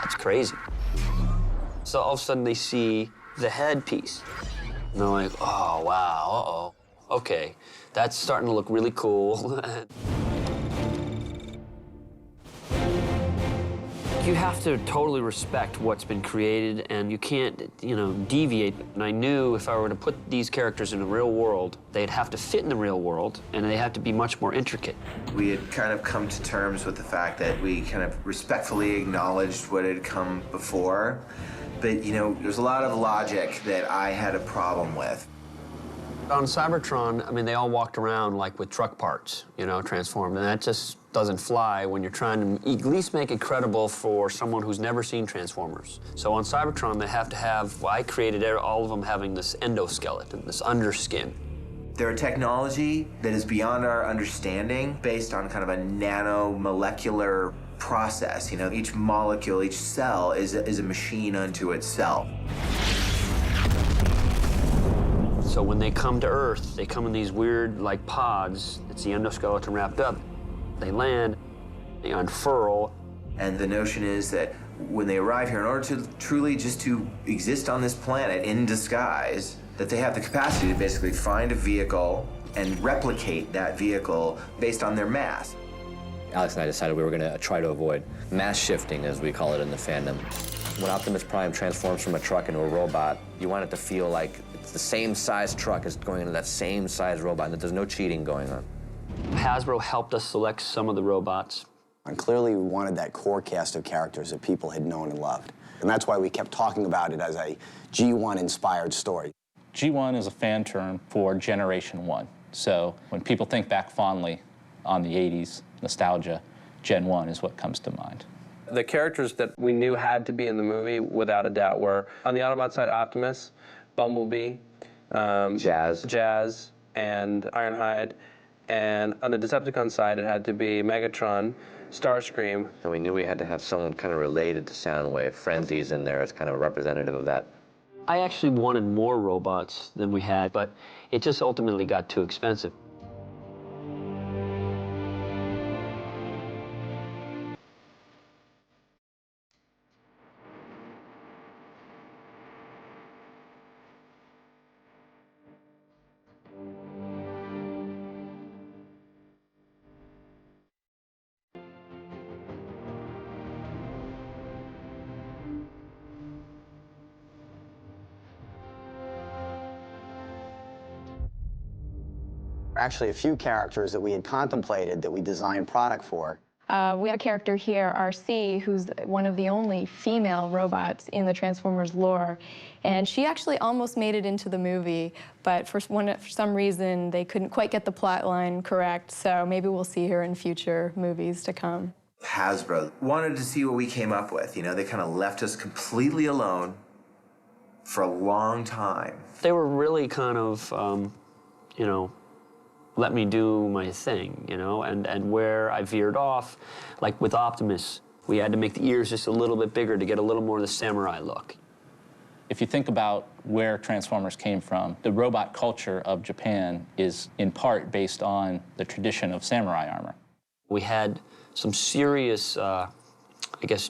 That's crazy. So all of a sudden they see the headpiece. And they're like, oh, wow, uh-oh. Okay, that's starting to look really cool. You have to totally respect what's been created, and you can't, deviate. And I knew if I were to put these characters in the real world, they'd have to fit in the real world, and they have to be much more intricate. We had kind of come to terms with the fact that we kind of respectfully acknowledged what had come before, but, there's a lot of logic that I had a problem with. On Cybertron, I mean, they all walked around like with truck parts, transformed, and that just doesn't fly when you're trying to at least make it credible for someone who's never seen Transformers. So on Cybertron, they have to have, I created all of them having this endoskeleton, this underskin. They're a technology that is beyond our understanding, based on kind of a nanomolecular process. Each molecule, each cell is a machine unto itself. So when they come to Earth, they come in these weird, pods. It's the endoskeleton wrapped up. They land, they unfurl. And the notion is that when they arrive here, in order to truly just to exist on this planet in disguise, that they have the capacity to basically find a vehicle and replicate that vehicle based on their mass. Alex and I decided we were going to try to avoid mass shifting, as we call it in the fandom. When Optimus Prime transforms from a truck into a robot, you want it to feel like it's the same size truck as going into that same size robot, and that there's no cheating going on. Hasbro helped us select some of the robots. And clearly we wanted that core cast of characters that people had known and loved. And that's why we kept talking about it as a G1-inspired story. G1 is a fan term for Generation 1. So when people think back fondly on the 80s, nostalgia, Gen 1 is what comes to mind. The characters that we knew had to be in the movie, without a doubt, were on the Autobot side, Optimus, Bumblebee, Jazz, and Ironhide. And on the Decepticon side, it had to be Megatron, Starscream. And we knew we had to have someone kind of related to Soundwave. Frenzy's in there as kind of a representative of that. I actually wanted more robots than we had, but it just ultimately got too expensive. Actually, a few characters that we had contemplated that we designed product for. We have a character here, RC, who's one of the only female robots in the Transformers lore. And she actually almost made it into the movie, but for some reason, they couldn't quite get the plot line correct, so maybe we'll see her in future movies to come. Hasbro wanted to see what we came up with. They kind of left us completely alone for a long time. They were really kind of, let me do my thing, and where I veered off, like with Optimus, we had to make the ears just a little bit bigger to get a little more of the samurai look. If you think about where Transformers came from, the robot culture of Japan is in part based on the tradition of samurai armor. We had some serious,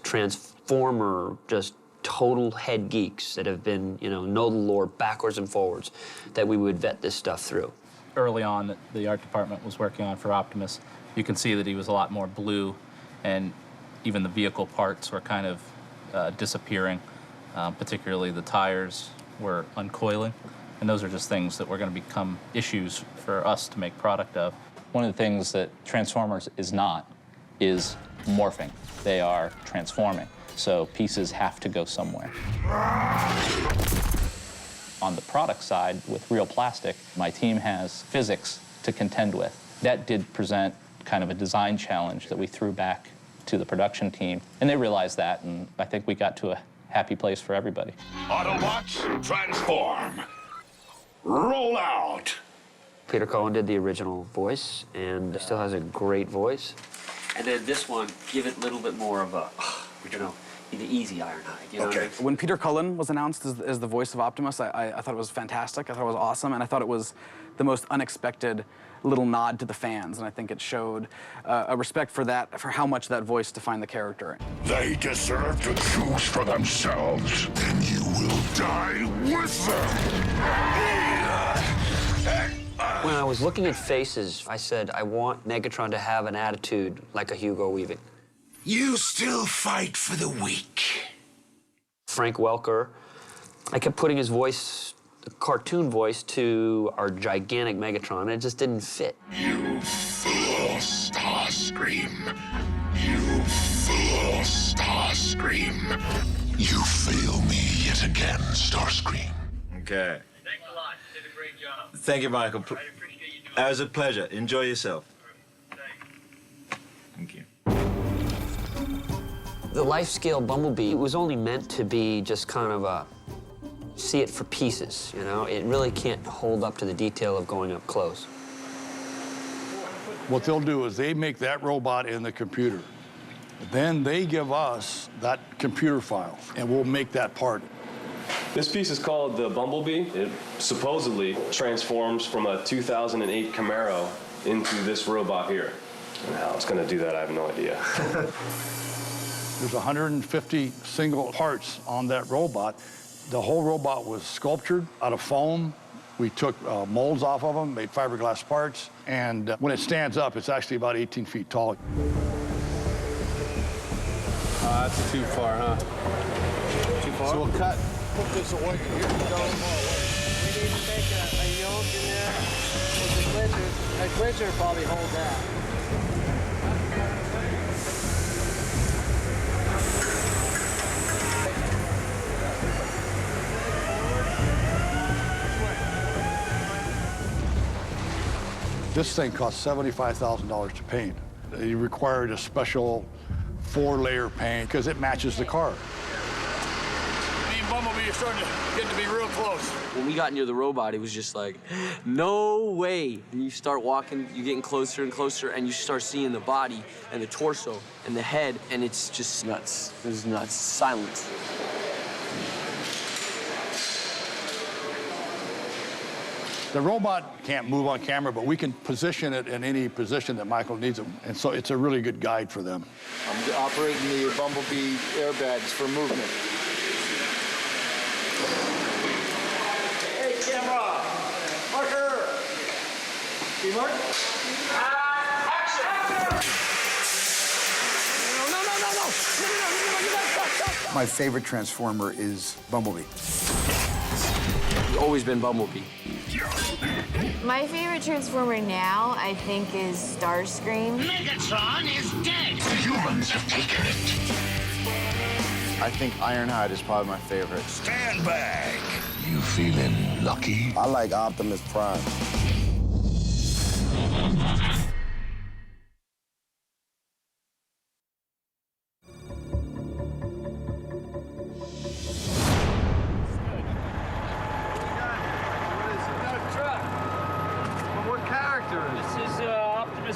Transformer, just total head geeks that have been, know the lore backwards and forwards, that we would vet this stuff through. Early on, that the art department was working on for Optimus, you can see that he was a lot more blue, and even the vehicle parts were kind of disappearing. Particularly the tires were uncoiling, and those are just things that were going to become issues for us to make product of. One of the things that Transformers is not is morphing. They are transforming, so pieces have to go somewhere. On the product side, with real plastic, my team has physics to contend with. That did present kind of a design challenge that we threw back to the production team, and they realized that, and I think we got to a happy place for everybody. Autobots, transform. Roll out. Peter Cullen did the original voice, and still has a great voice. And then this one, give it a little bit more of a, the easy Ironhide. Okay. When Peter Cullen was announced as the voice of Optimus, I thought it was fantastic. I thought it was awesome, and I thought it was the most unexpected little nod to the fans, and I think it showed a respect for how much that voice defined the character. They deserve to choose for themselves. Then you will die with them. When I was looking at faces, I said, I want Megatron to have an attitude like a Hugo Weaving. You still fight for the weak. Frank Welker, I kept putting his voice, the cartoon voice, to our gigantic Megatron, and it just didn't fit. You fool, Starscream. You fool, Starscream. You fail me yet again, Starscream. Okay. Thanks a lot. You did a great job. Thank you, Michael. I appreciate you doing it. Was a pleasure. Enjoy yourself. Thank you. The life-scale Bumblebee was only meant to be just kind of a see it for pieces, you know? It really can't hold up to the detail of going up close. What they'll do is they make that robot in the computer. Then they give us that computer file, and we'll make that part. This piece is called the Bumblebee. It supposedly transforms from a 2008 Camaro into this robot here. And how it's going to do that, I have no idea. There's 150 single parts on that robot. The whole robot was sculptured out of foam. We took molds off of them, made fiberglass parts, and when it stands up, it's actually about 18 feet tall. That's too far, huh? Too far? So we'll put this away here. We need to make a yoke in there with the glitcher. A glitcher probably hold that. This thing cost $75,000 to paint. It required a special 4-layer paint because it matches the car. Me and Bumblebee are starting to get to be real close. When we got near the robot, it was just like, no way. And you start walking, you're getting closer and closer, and you start seeing the body and the torso and the head, and it's just nuts. It was nuts. Silence. The robot can't move on camera, but we can position it in any position that Michael needs it. And so it's a really good guide for them. I'm operating the Bumblebee airbags for movement. Hey, camera! Marker! See, Mark? Action! No. My favorite Transformer is Bumblebee. It's always been Bumblebee. My favorite Transformer now, I think, is Starscream. Megatron is dead! The humans have taken it. I think Ironhide is probably my favorite. Stand back. You feeling lucky? I like Optimus Prime.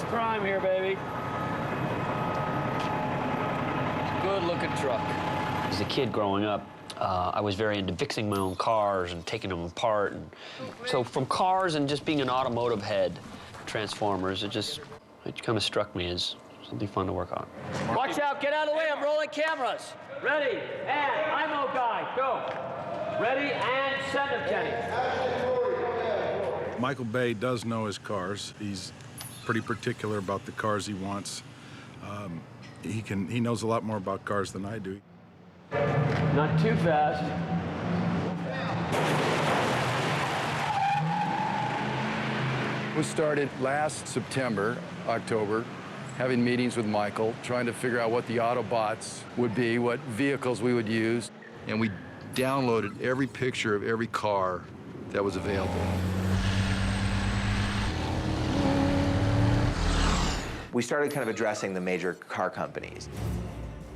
Prime here, baby. Good-looking truck. As a kid growing up, I was very into fixing my own cars and taking them apart. And so from cars and just being an automotive head, Transformers, it kind of struck me as something fun to work on. Watch out, get out of the way, I'm rolling cameras. Ready, and IMO guy, go. Ready, and send him, Kenny. Michael Bay does know his cars. He's pretty particular about the cars he wants. He knows a lot more about cars than I do. Not too fast. We started last September, October, having meetings with Michael, trying to figure out what the Autobots would be, what vehicles we would use. And we downloaded every picture of every car that was available. We started kind of addressing the major car companies.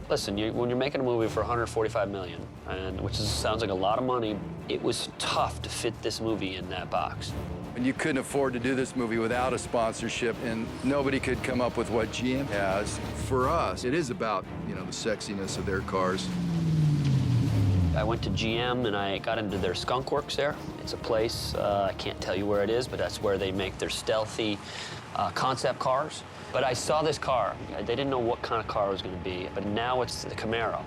Listen, when you're making a movie for $145 million, which sounds like a lot of money, it was tough to fit this movie in that box. And you couldn't afford to do this movie without a sponsorship, and nobody could come up with what GM has. For us, it is about, the sexiness of their cars. I went to GM and I got into their Skunk Works there. It's a place, I can't tell you where it is, but that's where they make their stealthy concept cars. But I saw this car. They didn't know what kind of car it was going to be, but now it's the Camaro.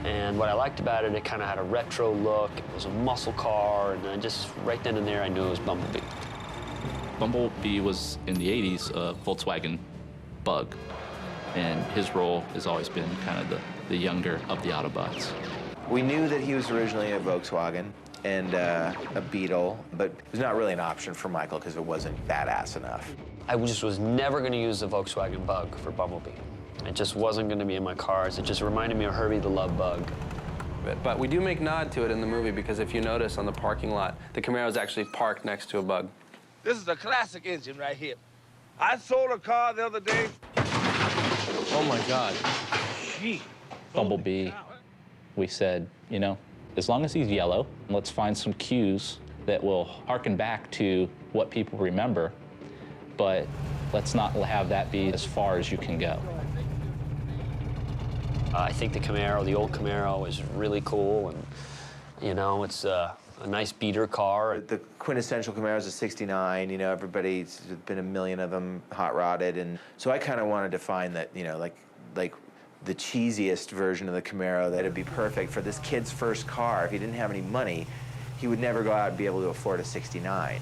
And what I liked about it, it kind of had a retro look. It was a muscle car, and then just right then and there, I knew it was Bumblebee. Bumblebee was, in the 80s, a Volkswagen Bug. and his role has always been kind of the younger of the Autobots. We knew that he was originally a Volkswagen and a Beetle, but it was not really an option for Michael because it wasn't badass enough. I just was never going to use the Volkswagen Bug for Bumblebee. It just wasn't going to be in my cars. It just reminded me of Herbie the Love Bug. But we do make nod to it in the movie because if you notice on the parking lot, the Camaro is actually parked next to a Bug. This is a classic engine right here. I sold a car the other day. Oh my God. Gee. Bumblebee, we said, you know, as long as he's yellow, let's find some cues that will harken back to what people remember, but let's not have that be as far as you can go. I think the Camaro, the old Camaro, is really cool, and you know, it's a nice beater car. The quintessential Camaro is a '69. You know, everybody's been a million of them hot rodded, and so I kind of wanted to find that, you know, like the cheesiest version of the Camaro that'd be perfect for this kid's first car. If he didn't have any money, he would never go out and be able to afford a '69.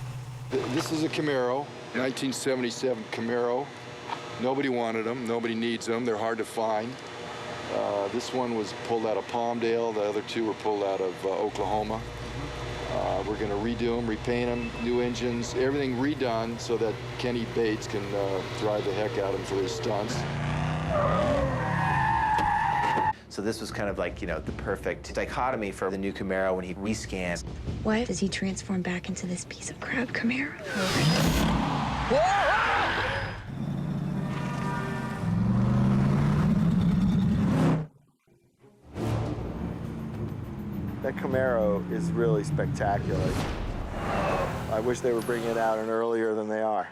This is a Camaro, 1977 Camaro. Nobody wanted them, nobody needs them, they're hard to find. This one was pulled out of Palmdale, the other two were pulled out of Oklahoma. We're gonna redo them, repaint them, new engines, everything redone so that Kenny Bates can drive the heck out of them for his stunts. So this was kind of like, you know, the perfect dichotomy for the new Camaro when he rescans. Why does he transform back into this piece of crap Camaro? That Camaro is really spectacular. I wish they were bringing it out earlier than they are.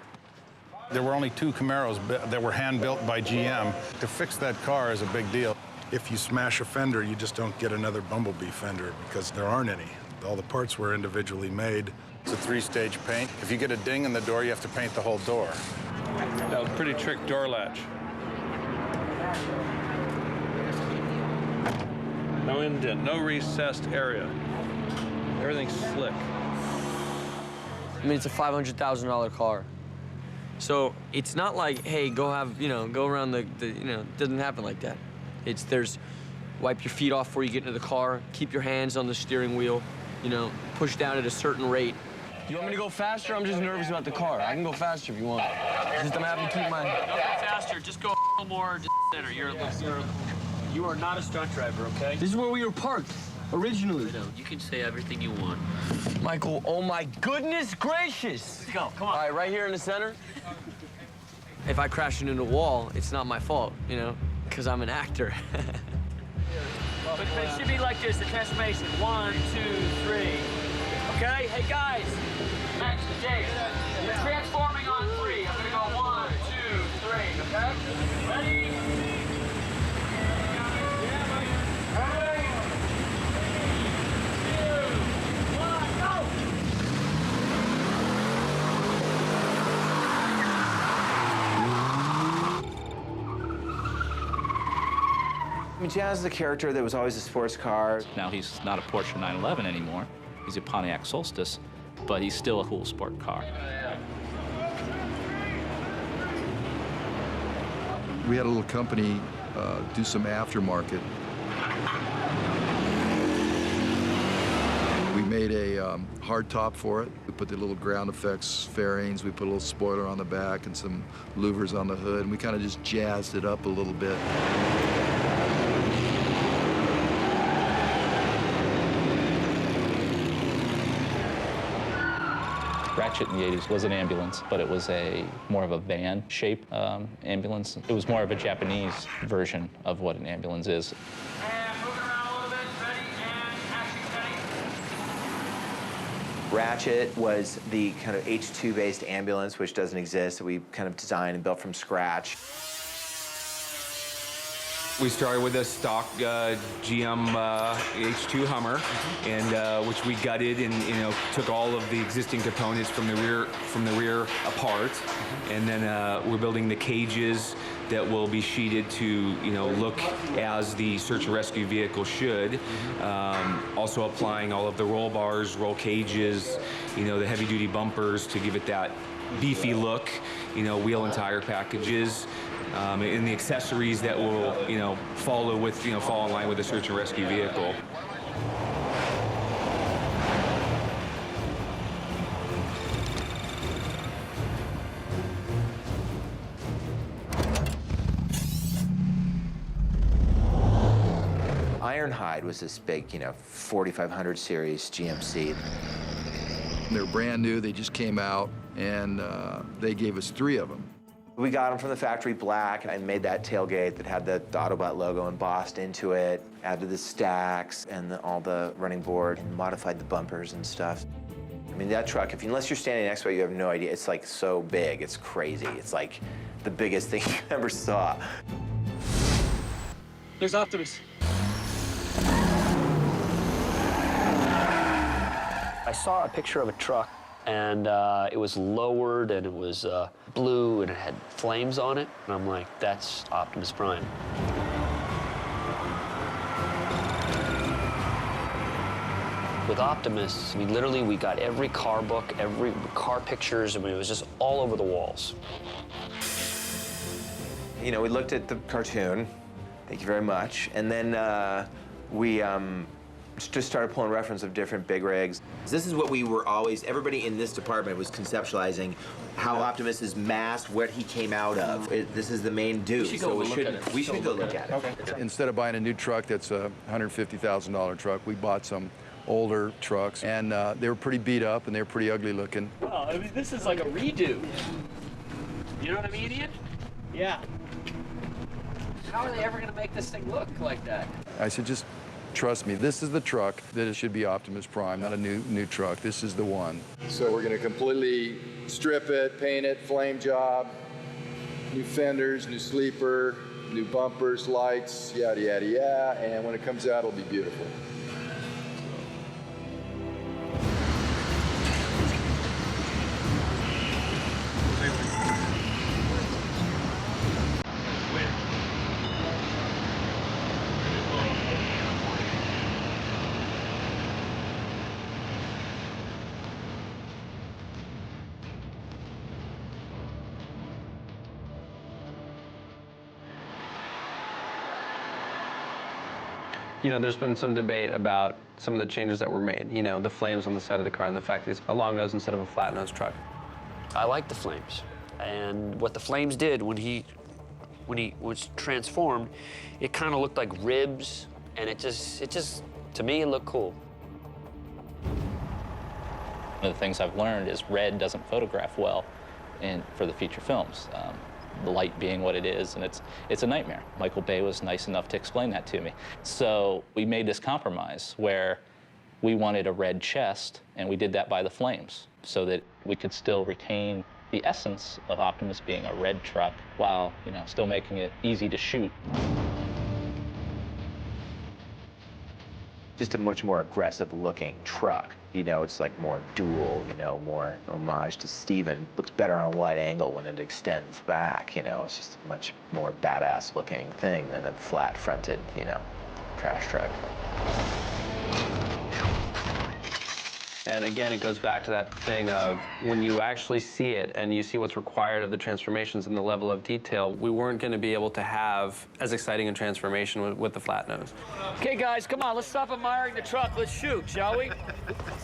There were only 2 Camaros that were hand-built by GM. To fix that car is a big deal. If you smash a fender, you just don't get another Bumblebee fender because there aren't any. All the parts were individually made. It's a 3-stage paint. If you get a ding in the door, you have to paint the whole door. That was a pretty trick door latch. No indent, no recessed area. Everything's slick. I mean, it's a $500,000 car. So it's not like, hey, go have, you know, go around the you know, it doesn't happen like that. There's wipe your feet off before you get into the car, keep your hands on the steering wheel, you know, push down at a certain rate. You want me to go faster? I'm just nervous about the car. I can go faster if you want. Just I'm having to keep my... Don't go faster, just go a little more center. You are not a stunt driver, okay? This is where we were parked, originally. You can say everything you want. Michael, oh my goodness gracious! Let's go, come on. All right, right here in the center. If I crash into the wall, it's not my fault, you know, because I'm an actor. But it should be like this, the transformation. 1, 2, 3. Okay? Hey, guys. Max, Jake. We're transforming on 3. I'm going to go 1, 2, 3. Okay? Ready? Ready? 2, 1, go! I mean, Jazz is a character that was always a sports car. Now he's not a Porsche 911 anymore. He's a Pontiac Solstice, but he's still a cool sport car. We had a little company do some aftermarket. We made a hard top for it. We put the little ground effects fairings. We put a little spoiler on the back and some louvers on the hood, and we kind of just jazzed it up a little bit. Ratchet in the 80s was an ambulance, but it was more of a van-shaped ambulance. It was more of a Japanese version of what an ambulance is. Ratchet was the kind of H2-based ambulance, which doesn't exist, that we kind of designed and built from scratch. We started with a stock GM H2 Hummer, and which we gutted and took all of the existing components from the rear apart, and then we're building the cages that will be sheeted to look as the search and rescue vehicle should. Also applying all of the roll bars, roll cages, the heavy duty bumpers to give it that beefy look, wheel and tire packages. and the accessories that will, follow with, fall in line with the search and rescue vehicle. Ironhide was this big, 4500 series GMC. They're brand new, they just came out, and they gave us 3 of them. We got them from the factory black, and I made that tailgate that had the Autobot logo embossed into it, added the stacks and all the running board, and modified the bumpers and stuff. I mean, that truck, unless you're standing next to it, you have no idea. It's like so big, it's crazy. It's like the biggest thing you ever saw. There's Optimus. I saw a picture of a truck, and it was lowered, and it was blue, and it had flames on it. And I'm like, that's Optimus Prime. With Optimus, we got every car book, every car pictures. I mean, it was just all over the walls. We looked at the cartoon. Thank you very much. And then we just started pulling reference of different big rigs. This is what we were always, everybody in this department was conceptualizing how Optimus is masked, what he came out of. This is the main dude. We should go look at it. Okay. Instead of buying a new truck that's a $150,000 truck, we bought some older trucks, and they were pretty beat up, and they were pretty ugly looking. Well, I mean, this is like a redo. You know what I mean, Ian? Yeah. How are they ever going to make this thing look like that? I said, just trust me, this is the truck that it should be Optimus Prime, not a new truck. This is the one. So we're going to completely strip it, paint it, flame job, new fenders, new sleeper, new bumpers, lights, yada, yada, yada, and when it comes out, it'll be beautiful. There's been some debate about some of the changes that were made. The flames on the side of the car and the fact that it's a long nose instead of a flat nose truck. I like the flames. And what the flames did when he was transformed, it kind of looked like ribs, and it just, to me, it looked cool. One of the things I've learned is red doesn't photograph well for the feature films. The light being what it is, and it's a nightmare. Michael Bay was nice enough to explain that to me. So we made this compromise where we wanted a red chest, and we did that by the flames, so that we could still retain the essence of Optimus being a red truck while, still making it easy to shoot. Just a much more aggressive-looking truck. It's like more dual, more homage to Steven. Looks better on a wide angle when it extends back, It's just a much more badass-looking thing than a flat-fronted, trash truck. And again, it goes back to that thing of when you actually see it and you see what's required of the transformations and the level of detail, we weren't going to be able to have as exciting a transformation with the flat nose. Okay, guys, come on. Let's stop admiring the truck. Let's shoot, shall we?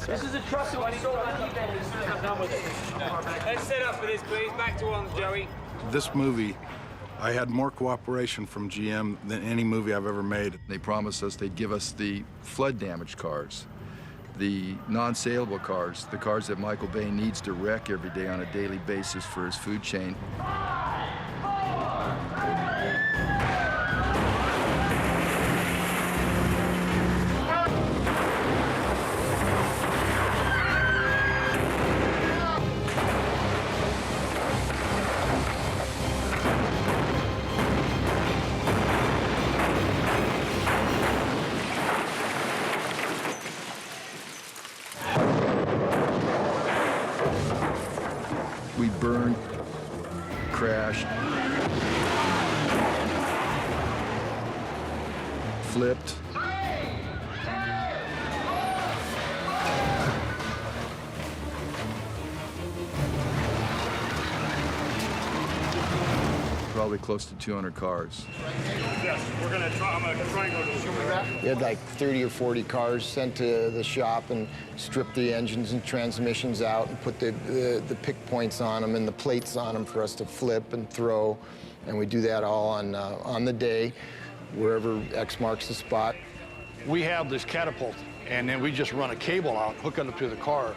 This is a truck that we sold on eBay as soon as I'm done with it. Let's set up for this, please. Back to one, Joey. This movie, I had more cooperation from GM than any movie I've ever made. They promised us they'd give us the flood-damaged cars, the non-saleable cars, the cars that Michael Bay needs to wreck every day on a daily basis for his food chain. We burned, crashed, flipped. probably close to 200 cars. Yes, we're gonna try. I'm gonna try and go to We had like 30 or 40 cars sent to the shop and stripped the engines and transmissions out and put the pick points on them and the plates on them for us to flip and throw. And we do that all on the day, wherever X marks the spot. We have this catapult, and then we just run a cable out, hook it up to the car,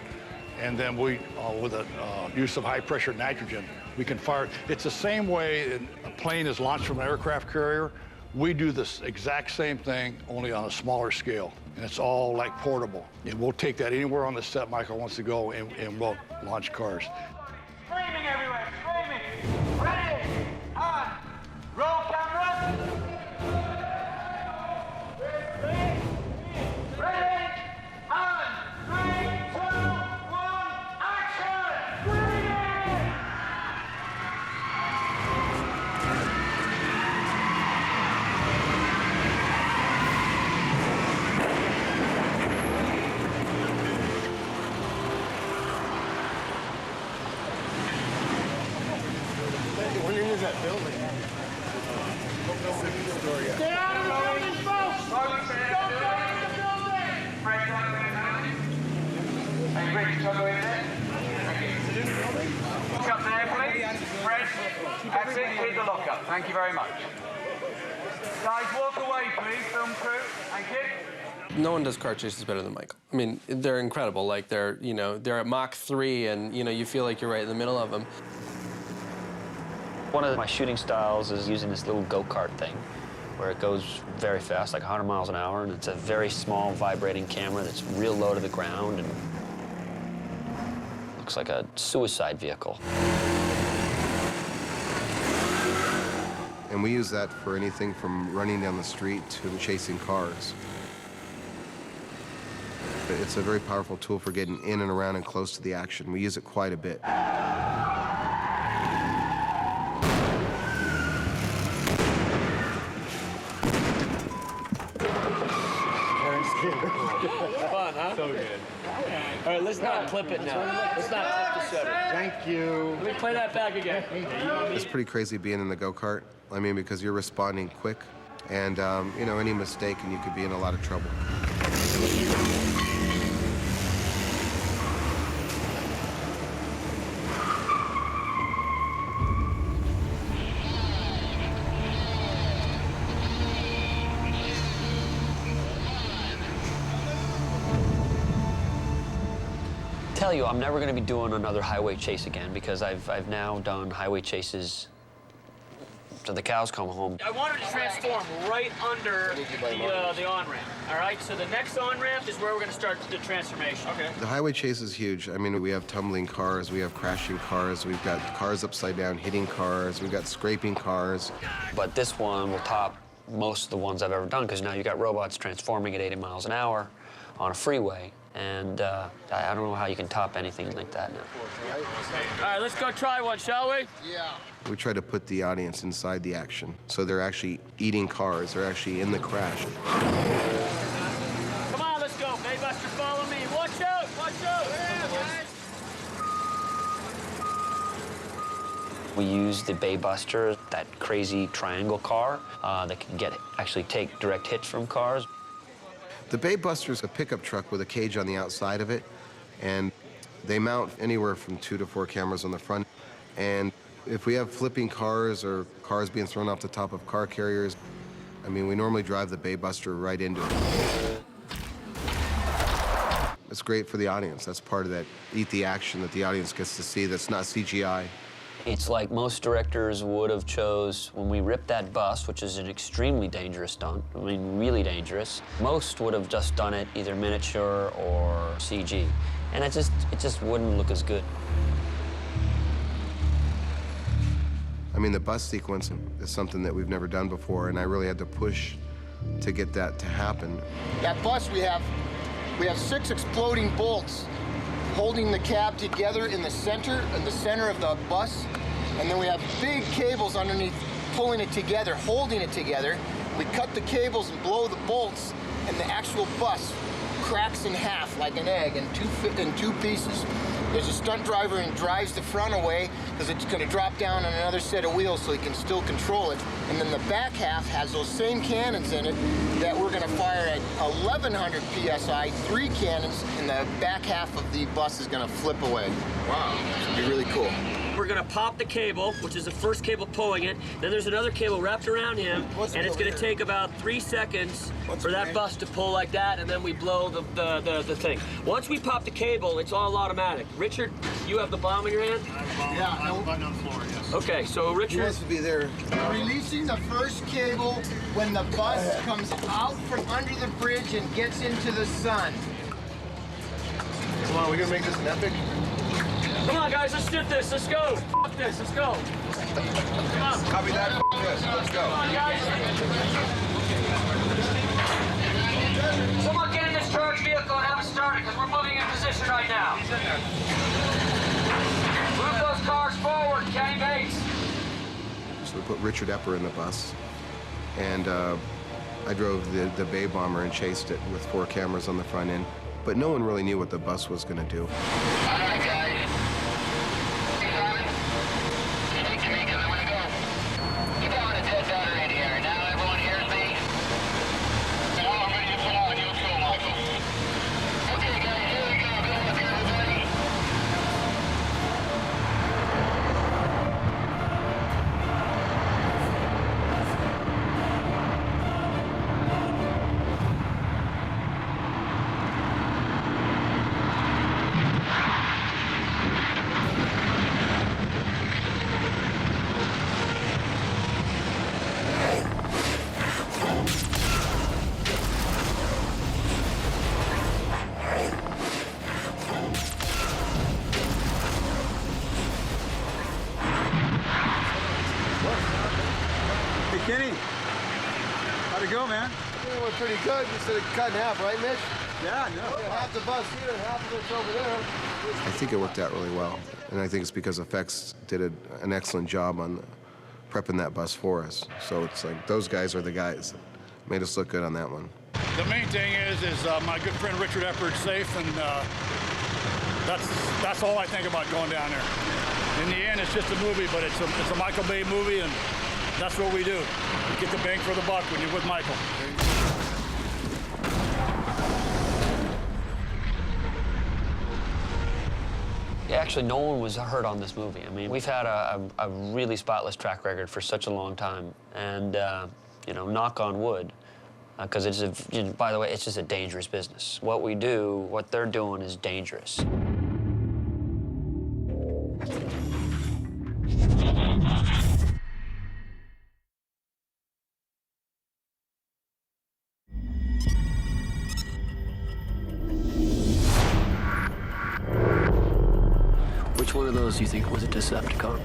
and then we, with the use of high-pressure nitrogen, we can fire. It's the same way a plane is launched from an aircraft carrier. We do this exact same thing, only on a smaller scale, and it's all like portable. And we'll take that anywhere on the set Michael wants to go, and we'll launch cars. Screaming everywhere, screaming. Ready, on, roll camera. Ready, on, 3, 2, 1, action! Screaming! When is that building? Get out of the building, folks! Don't go in the building! Fred, go in there. Are you ready to go in there? Look up there, please. Fred, that's it. Keep the lock up. Thank you very much. Guys, walk away, please, film crew. Thank you. No one does car chases better than Michael. I mean, they're incredible. Like, they're at Mach 3, and, you feel like you're right in the middle of them. One of my shooting styles is using this little go-kart thing, where it goes very fast, like 100 miles an hour, and it's a very small vibrating camera that's real low to the ground and looks like a suicide vehicle. And we use that for anything from running down the street to chasing cars. It's a very powerful tool for getting in and around and close to the action. We use it quite a bit. Fun, huh? So good. All right, let's not clip it now. Let's not clip the shutter. Thank you. Let me play that back again. It's pretty crazy being in the go-kart. I mean, because you're responding quick, and, any mistake and you could be in a lot of trouble. Tell you, I'm never going to be doing another highway chase again because I've now done highway chases till the cows come home. I wanted to transform right under the on-ramp, all right? So the next on-ramp is where we're going to start the transformation. Okay. The highway chase is huge. I mean, we have tumbling cars, we have crashing cars, we've got cars upside down hitting cars, we've got scraping cars. But this one will top most of the ones I've ever done because now you got robots transforming at 80 miles an hour on a freeway. And I don't know how you can top anything like that now. All right, let's go try one, shall we? Yeah. We try to put the audience inside the action. So they're actually eating cars, they're actually in the crash. Come on, let's go. Baybuster, follow me. Watch out, watch out. We use the Baybuster, that crazy triangle car that can actually take direct hits from cars. The Baybuster's a pickup truck with a cage on the outside of it, and they mount anywhere from 2 to 4 cameras on the front. And if we have flipping cars or cars being thrown off the top of car carriers, I mean, we normally drive the Baybuster right into it. It's great for the audience. That's part of that eat the action that the audience gets to see that's not CGI. It's like most directors would have chose when we ripped that bus, which is an extremely dangerous stunt, I mean, really dangerous. Most would have just done it either miniature or CG. And it just wouldn't look as good. I mean, the bus sequence is something that we've never done before, and I really had to push to get that to happen. That bus, we have 6 exploding bolts holding the cab together in the center of the bus, and then we have big cables underneath pulling it together, holding it together. We cut the cables and blow the bolts, and the actual bus cracks in half like an egg in two pieces. There's a stunt driver and drives the front away because it's going to drop down on another set of wheels so he can still control it. And then the back half has those same cannons in it that we're going to fire at 1,100 PSI, 3 cannons, and the back half of the bus is going to flip away. Wow, it's going to be really cool. We're gonna pop the cable, which is the first cable pulling it. Then there's another cable wrapped around him, and it's gonna take about 3 seconds for that bus to pull like that, and then we blow the thing. Once we pop the cable, it's all automatic. Richard, you have the bomb in your hand? Yeah, I have a button on the floor, yes. Okay, so Richard... He wants to be there. Releasing the first cable when the bus comes out from under the bridge and gets into the sun. Come on, we're gonna make this an epic. Come on, guys, let's do this. Let's go. F this. Let's go. Come on. Copy that. This. Let's go. Come on, guys. Someone get in this charge vehicle and have it started, because we're moving in position right now. Move those cars forward, Kenny Bates. So we put Richard Epper in the bus, and I drove the Bay Bomber and chased it with 4 cameras on the front end. But no one really knew what the bus was going to do. All right, guys. Kenny, how'd it go, man? It went pretty good. You said it cut in half, right, Mitch? Yeah, no. Yeah, half the bus here, half of it's over there. I think it worked out really well, and I think it's because effects did an excellent job on prepping that bus for us. So it's like those guys are the guys that made us look good on that one. The main thing is my good friend Richard Epper's safe, and that's all I think about going down there. In the end, it's just a movie, but it's a Michael Bay movie, and that's what we do. You get the bang for the buck when you're with Michael. Yeah, actually, no one was hurt on this movie. I mean, we've had a really spotless track record for such a long time, and you know, knock on wood, because by the way, it's just a dangerous business. What we do, what they're doing, is dangerous. Which one of those do you think was a Decepticon?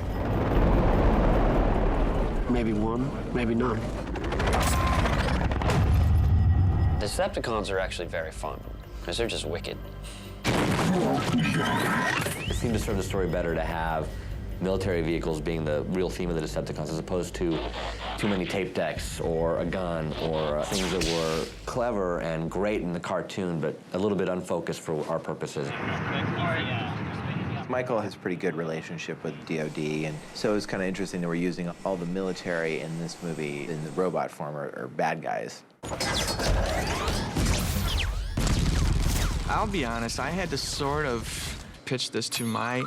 Maybe one, maybe none. Decepticons are actually very fun, because they're just wicked. It seemed to serve the story better to have military vehicles being the real theme of the Decepticons, as opposed to too many tape decks or a gun or things that were clever and great in the cartoon, but a little bit unfocused for our purposes. Michael has a pretty good relationship with DOD, and so it's kind of interesting that we're using all the military in this movie in the robot form are bad guys. I'll be honest, I had to sort of pitch this to my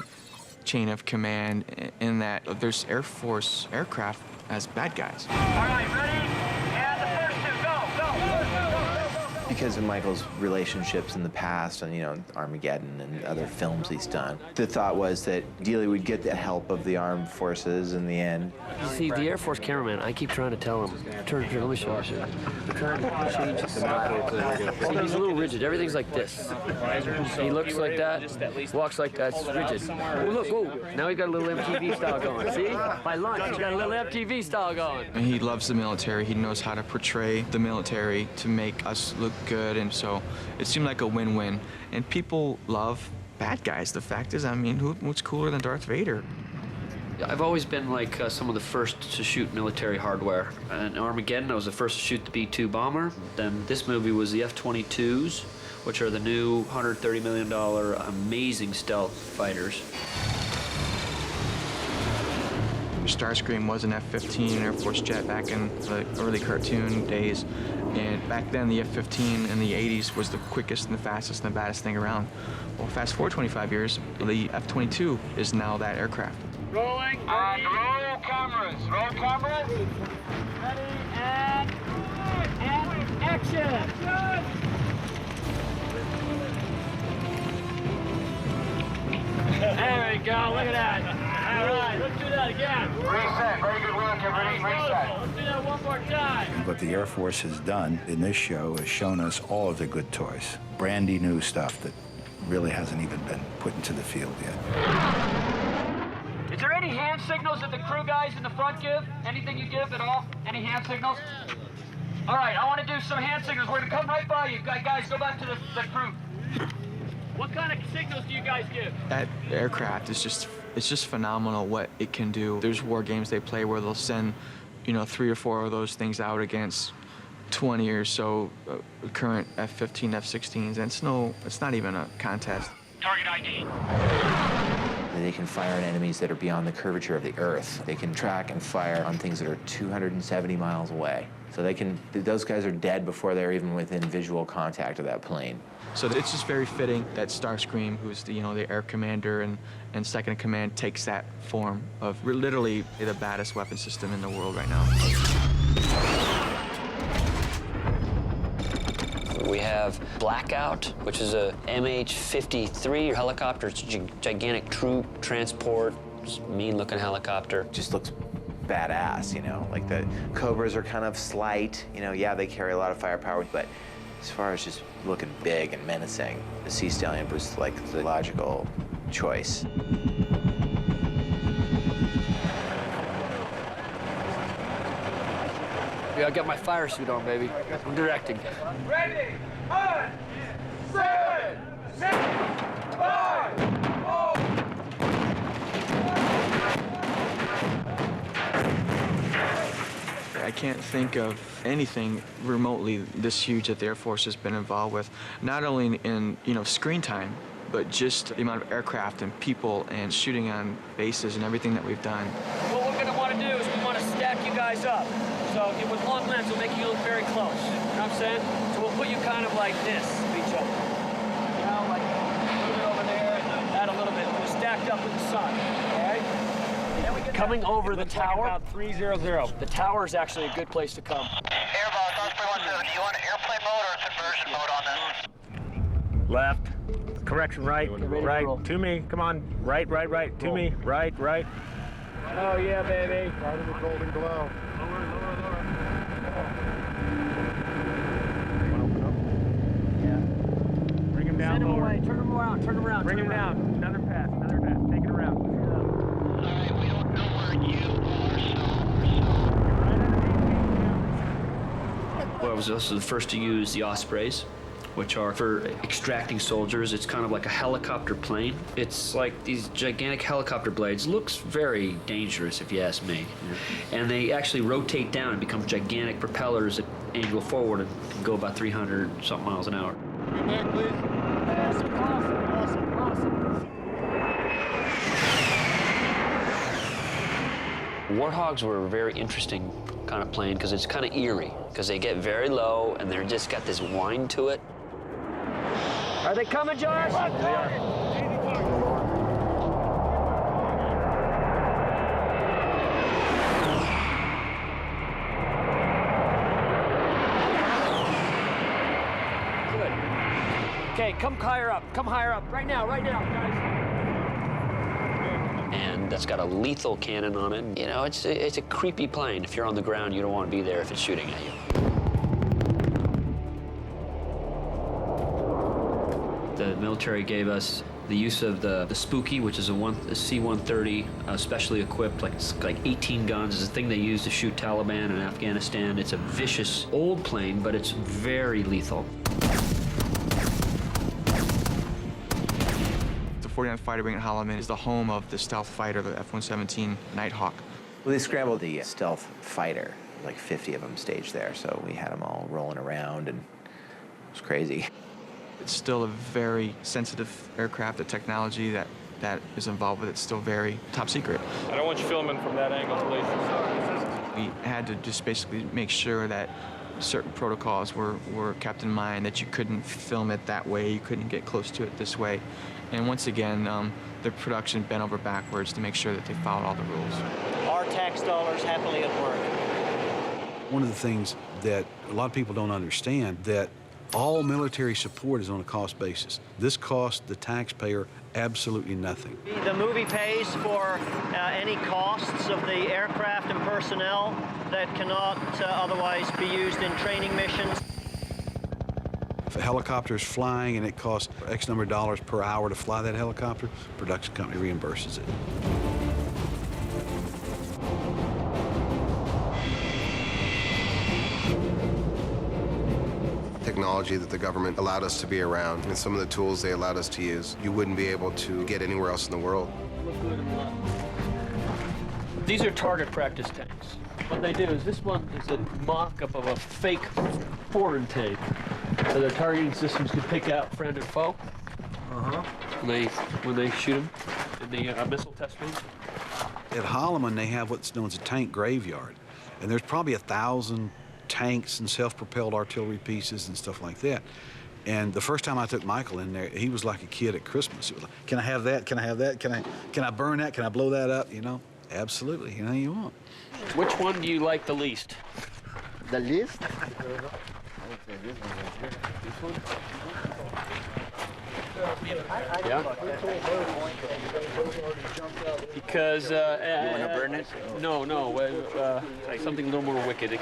chain of command in that there's Air Force aircraft as bad guys. All right, ready? And the first two, go, go, Because of Michael's relationships in the past and, you know, Armageddon and other films he's done, the thought was that Dealey would get the help of the armed forces in the end. See, the Air Force cameraman, I keep trying to tell him, turn, let me show you. I'm trying to change his style. See, he's a little rigid. Everything's like this. He looks like that, walks like that. It's rigid. Oh, look, whoa. Now he got a little MTV style going. See? By lunch, he's got a little MTV style going. He loves the military. He knows how to portray the military to make us look good, and so it seemed like a win-win. And people love bad guys. The fact is, I mean, what's cooler than Darth Vader? I've always been like some of the first to shoot military hardware. In Armageddon, I was the first to shoot the B-2 bomber. Then this movie was the F-22s, which are the new $130 million amazing stealth fighters. Starscream was an F-15 Air Force jet back in the early cartoon days. And back then, the F-15 in the 80s was the quickest and the fastest and the baddest thing around. Well, fast forward 25 years, the F-22 is now that aircraft. Rolling. And roll cameras. Roll cameras. Ready and action. There we go. Look at that. All right, let's do that again. Reset. Very good work, everybody. Reset. Let's do that one more time. What the Air Force has done in this show is shown us all of the good toys. Brandy new stuff that really hasn't even been put into the field yet. Is there any hand signals that the crew guys in the front give? Anything you give at all? Any hand signals? All right, I want to do some hand signals. We're going to come right by you. Guys, go back to the crew. What kind of signals do you guys give? That aircraft is just phenomenal what it can do. There's war games they play where they'll send, 3 or 4 of those things out against 20 or so current F-15, F-16s, and it's not even a contest. Target ID. They can fire on enemies that are beyond the curvature of the Earth. They can track and fire on things that are 270 miles away. So those guys are dead before they're even within visual contact of that plane. So it's just very fitting that Starscream, who's the air commander and second in command, takes that form of literally the baddest weapon system in the world right now. We have Blackout, which is a MH-53 helicopter. It's a gigantic troop transport, mean-looking helicopter. Just looks badass, like the Cobras are kind of slight, yeah, they carry a lot of firepower, but as far as just looking big and menacing, the Sea Stallion was like the logical choice. Yeah, I got my fire suit on, baby. I'm directing. Ready? 1, 7, 6, 5, 4. I can't think of anything remotely this huge that the Air Force has been involved with, not only in screen time, but just the amount of aircraft and people and shooting on bases and everything that we've done. What we're going to want to do is we want to stack you guys up. So with long lens, we'll make you look very close. You know what I'm saying? So we'll put you kind of like this to each other. Like a little bit over there and that a little bit. We're stacked up with the sun, all right? Coming over the tower. About 300. The tower is actually a good place to come. Airbus, Osprey 17, do you want airplane mode or conversion mode on this? Left. Correction, right. Right. To me. Come on. Right. To me. Right. Oh, yeah, baby. Right in the golden glow. Lower. Bring him down. Send him away. Turn him around. Bring him down. Another pass. Take it around. All right, we don't know where you are, Well, I was also the first to use the Ospreys, which are for extracting soldiers. It's kind of like a helicopter plane. It's like these gigantic helicopter blades. Looks very dangerous, if you ask me. And they actually rotate down and become gigantic propellers that angle forward and can go about 300-something miles an hour. Come back, please. Awesome. Warthogs were a very interesting kind of plane because it's kind of eerie, because they get very low and they're just got this whine to it. Are they coming, Josh? They are. Good. Okay, come higher up. Right now, guys. And it's got a lethal cannon on it. It's a creepy plane. If you're on the ground, you don't want to be there if it's shooting at you. The military gave us the use of the Spooky, which is a C-130, specially equipped, like 18 guns. It's a thing they use to shoot Taliban in Afghanistan. It's a vicious old plane, but it's very lethal. The 49th Fighter Wing at Holloman is the home of the stealth fighter, the F-117 Nighthawk. Well, they scrambled the stealth fighter, like 50 of them staged there, so we had them all rolling around, and it was crazy. It's still a very sensitive aircraft. The technology that is involved with it's still very top secret. I don't want you filming from that angle, please. We had to just basically make sure that certain protocols were kept in mind, that you couldn't film it that way, you couldn't get close to it this way. And once again, the production bent over backwards to make sure that they followed all the rules. Our tax dollars happily at work. One of the things that a lot of people don't understand, that all military support is on a cost basis. This costs the taxpayer absolutely nothing. The movie pays for any costs of the aircraft and personnel that cannot otherwise be used in training missions. If a helicopter is flying and it costs X number of dollars per hour to fly that helicopter, production company reimburses it. Technology that the government allowed us to be around and some of the tools they allowed us to use, you wouldn't be able to get anywhere else in the world. These are target practice tanks. What they do is, this one is a mock-up of a fake foreign tank. So their targeting systems can pick out friend and foe. When they shoot them in the missile test range. At Holloman, they have what's known as a tank graveyard. And there's probably 1,000 tanks and self-propelled artillery pieces and stuff like that. And the first time I took Michael in there, he was like a kid at Christmas. It was like, can I have that? Can I have that? Can I burn that? Can I blow that up? You know, absolutely. You know, you want. Which one do you like the least? The least? This one? Yeah. Because you want to burn it? No, something a little more wicked.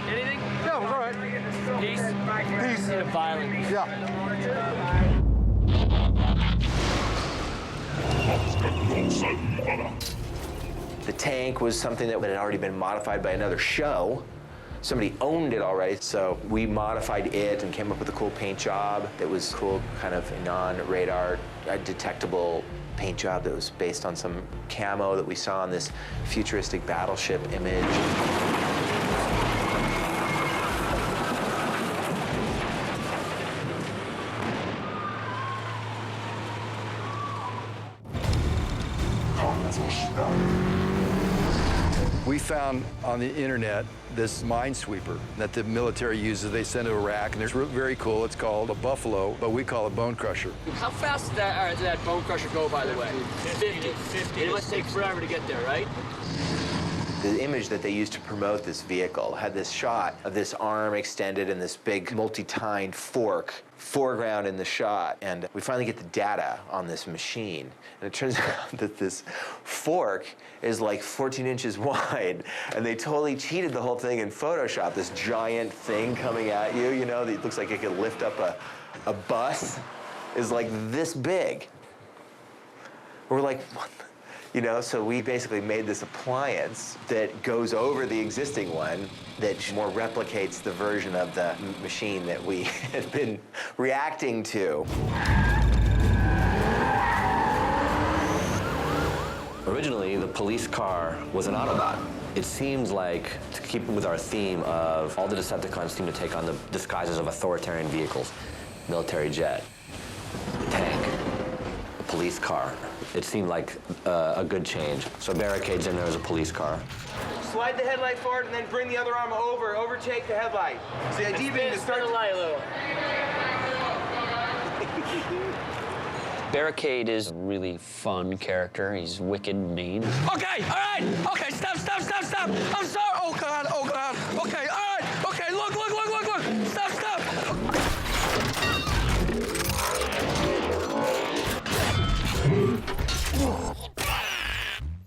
Anything? Yeah, all right. Peace? Peace. Violence. Yeah. The tank was something that had already been modified by another show. Somebody owned it already, so we modified it and came up with a cool paint job that was cool, kind of non-radar detectable paint job that was based on some camo that we saw on this futuristic battleship image. We found on the internet this minesweeper that the military uses. They send to Iraq, and it's very cool. It's called a Buffalo, but we call it Bone Crusher. How fast does that Bone Crusher go, by the way? 50. It must take forever to get there, right? The image that they used to promote this vehicle had this shot of this arm extended and this big multi-tined fork foreground in the shot. And we finally get the data on this machine. And it turns out that this fork is like 14 inches wide. And they totally cheated the whole thing in Photoshop. This giant thing coming at you, you know, that looks like it could lift up a bus, is like this big. We're like, what? You know, so we basically made this appliance that goes over the existing one that more replicates the version of the machine that we had been reacting to. Originally, the police car was an Autobot. It seems like, to keep with our theme of all the Decepticons seem to take on the disguises of authoritarian vehicles, military jet, tank, a police car. It seemed like a good change. So barricades in there as a police car. Slide the headlight forward and then bring the other arm over. Overtake the headlight. So the idea being to start the light a little. Barricade is a really fun character. He's wicked and mean. Okay, all right. Okay, stop. I'm sorry. Oh, God. Okay, all right. Okay, look. Stop.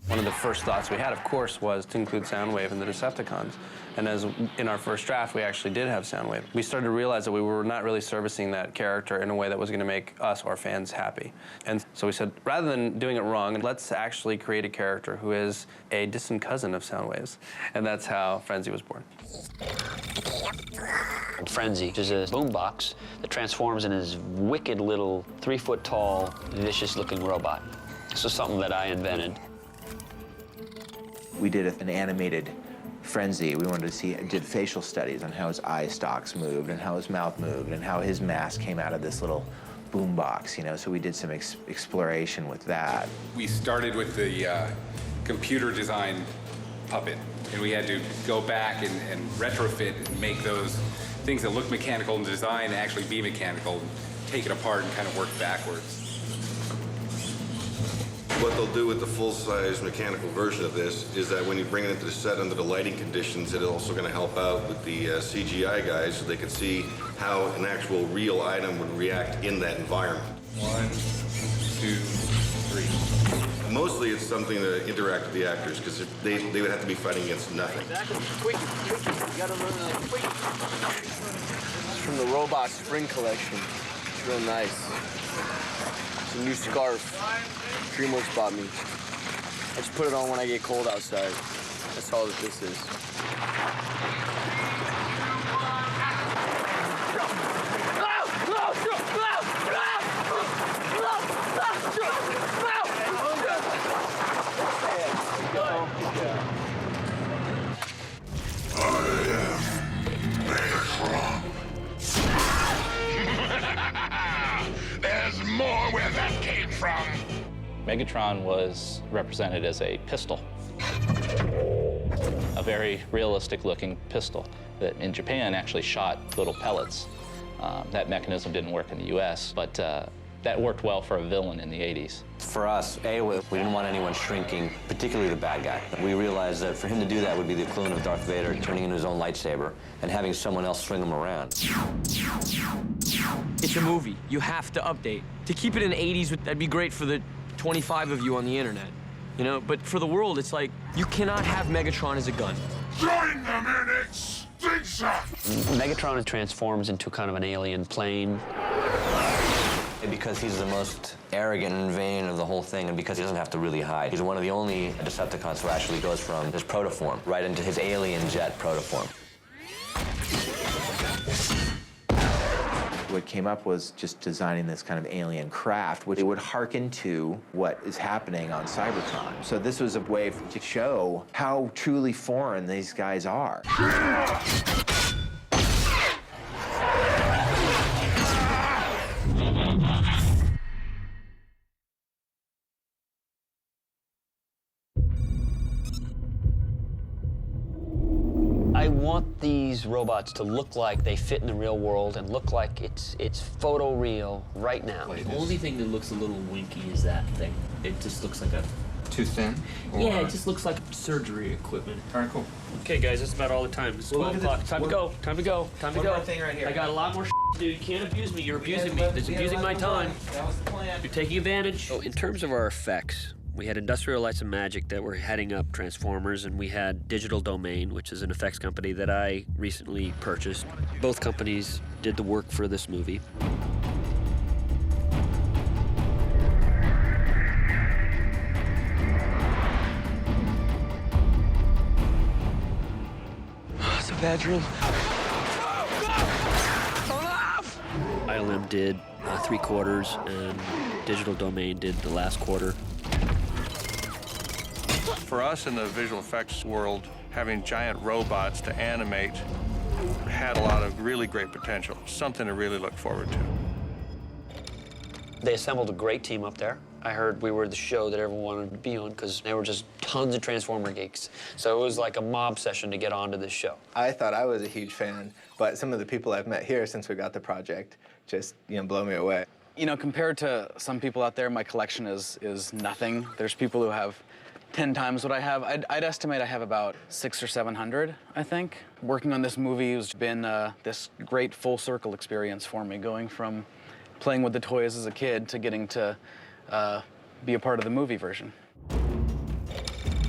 One of the first thoughts we had, of course, was to include Soundwave in the Decepticons. And as in our first draft, we actually did have Soundwave. We started to realize that we were not really servicing that character in a way that was going to make us or fans happy. And so we said, rather than doing it wrong, let's actually create a character who is a distant cousin of Soundwave's. And that's how Frenzy was born. Frenzy is a boombox that transforms into this wicked little 3-foot-tall, vicious-looking robot. This is something that I invented. We did an animated frenzy. We wanted to see, did facial studies on how his eye stalks moved and how his mouth moved and how his mask came out of this little boom box, you know, so we did some exploration with that. We started with the computer design puppet, and we had to go back and retrofit and make those things that look mechanical in design actually be mechanical, take it apart and kind of work backwards. What they'll do with the full-size mechanical version of this is that when you bring it into the set under the lighting conditions, it's also going to help out with the CGI guys so they can see how an actual real item would react in that environment. 1, 2, 3. Mostly it's something to interact with the actors because they would have to be fighting against nothing. Exactly. Quick. You gotta run that quick. It's from the Robot Spring Collection. It's real nice. It's a new scarf. DreamWorks bought me. I just put it on when I get cold outside. That's all that this is. There's more where that came from. Megatron was represented as a pistol, a very realistic-looking pistol that in Japan actually shot little pellets. That mechanism didn't work in the US, but that worked well for a villain in the 80s. For us, we didn't want anyone shrinking, particularly the bad guy. We realized that for him to do that would be the equivalent of Darth Vader turning into his own lightsaber and having someone else swing him around. It's a movie. You have to update. To keep it in the 80s, that'd be great for the 25 of you on the internet, you know? But for the world, it's like, you cannot have Megatron as a gun. Join them in extinction! Megatron transforms into kind of an alien plane. Because he's the most arrogant and vain of the whole thing, and because he doesn't have to really hide. He's one of the only Decepticons who actually goes from his protoform right into his alien jet protoform. What came up was just designing this kind of alien craft, which would hearken to what is happening on Cybertron. So this was a way to show how truly foreign these guys are. I want these robots to look like they fit in the real world and look like it's photoreal right now. The only thing that looks a little winky is that thing. It just looks like a... Too thin? Yeah, it just looks like surgery equipment. All right, cool. Okay, guys, that's about all the time. It's 12 o'clock. Time to go. Time to go. Time to go. One more thing right here. I got a lot more to do. You can't abuse me. You're abusing me. It's abusing my time. That was the plan. You're taking advantage. So in terms of our effects, we had Industrial Lights and Magic that were heading up Transformers, and we had Digital Domain, which is an effects company that I recently purchased. Both companies did the work for this movie. It's a bad dream. ILM did 3/4, and Digital Domain did the last quarter. For us in the visual effects world, having giant robots to animate had a lot of really great potential, something to really look forward to. They assembled a great team up there. I heard we were the show that everyone wanted to be on because there were just tons of Transformer geeks. So it was like a mob session to get onto this show. I thought I was a huge fan, but some of the people I've met here since we got the project just, blow me away. You know, compared to some people out there, my collection is nothing. There's people who have 10 times what I have. I'd estimate I have about 600 or 700, I think. Working on this movie has been this great full circle experience for me, going from playing with the toys as a kid to getting to be a part of the movie version.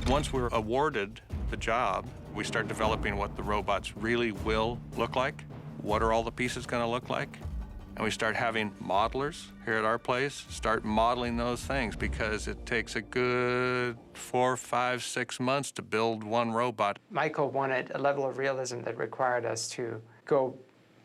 Once we're awarded the job, we start developing what the robots really will look like. What are all the pieces going to look like? And we start having modelers here at our place start modeling those things because it takes a good 4, 5, 6 months to build one robot. Michael wanted a level of realism that required us to go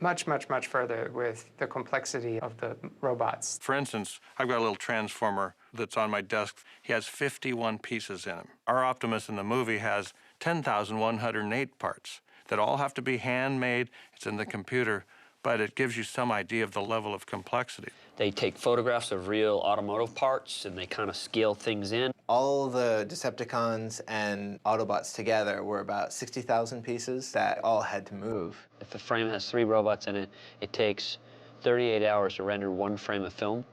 much, much, much further with the complexity of the robots. For instance, I've got a little transformer that's on my desk, he has 51 pieces in him. Our Optimus in the movie has 10,108 parts that all have to be handmade. It's in the computer, but it gives you some idea of the level of complexity. They take photographs of real automotive parts and they kind of scale things in. All the Decepticons and Autobots together were about 60,000 pieces that all had to move. If the frame has 3 robots in it, it takes 38 hours to render 1 frame of film.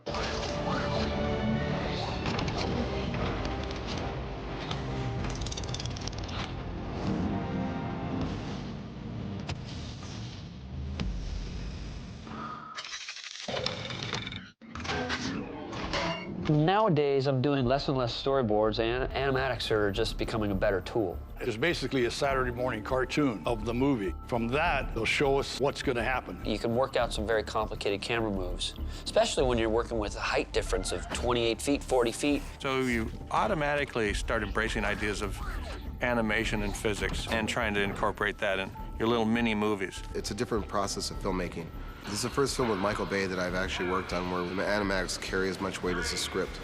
Nowadays, I'm doing less and less storyboards, and animatics are just becoming a better tool. It's basically a Saturday morning cartoon of the movie. From that, they'll show us what's going to happen. You can work out some very complicated camera moves, especially when you're working with a height difference of 28 feet, 40 feet. So you automatically start embracing ideas of animation and physics and trying to incorporate that in your little mini movies. It's a different process of filmmaking. This is the first film with Michael Bay that I've actually worked on where the animatics carry as much weight as the script.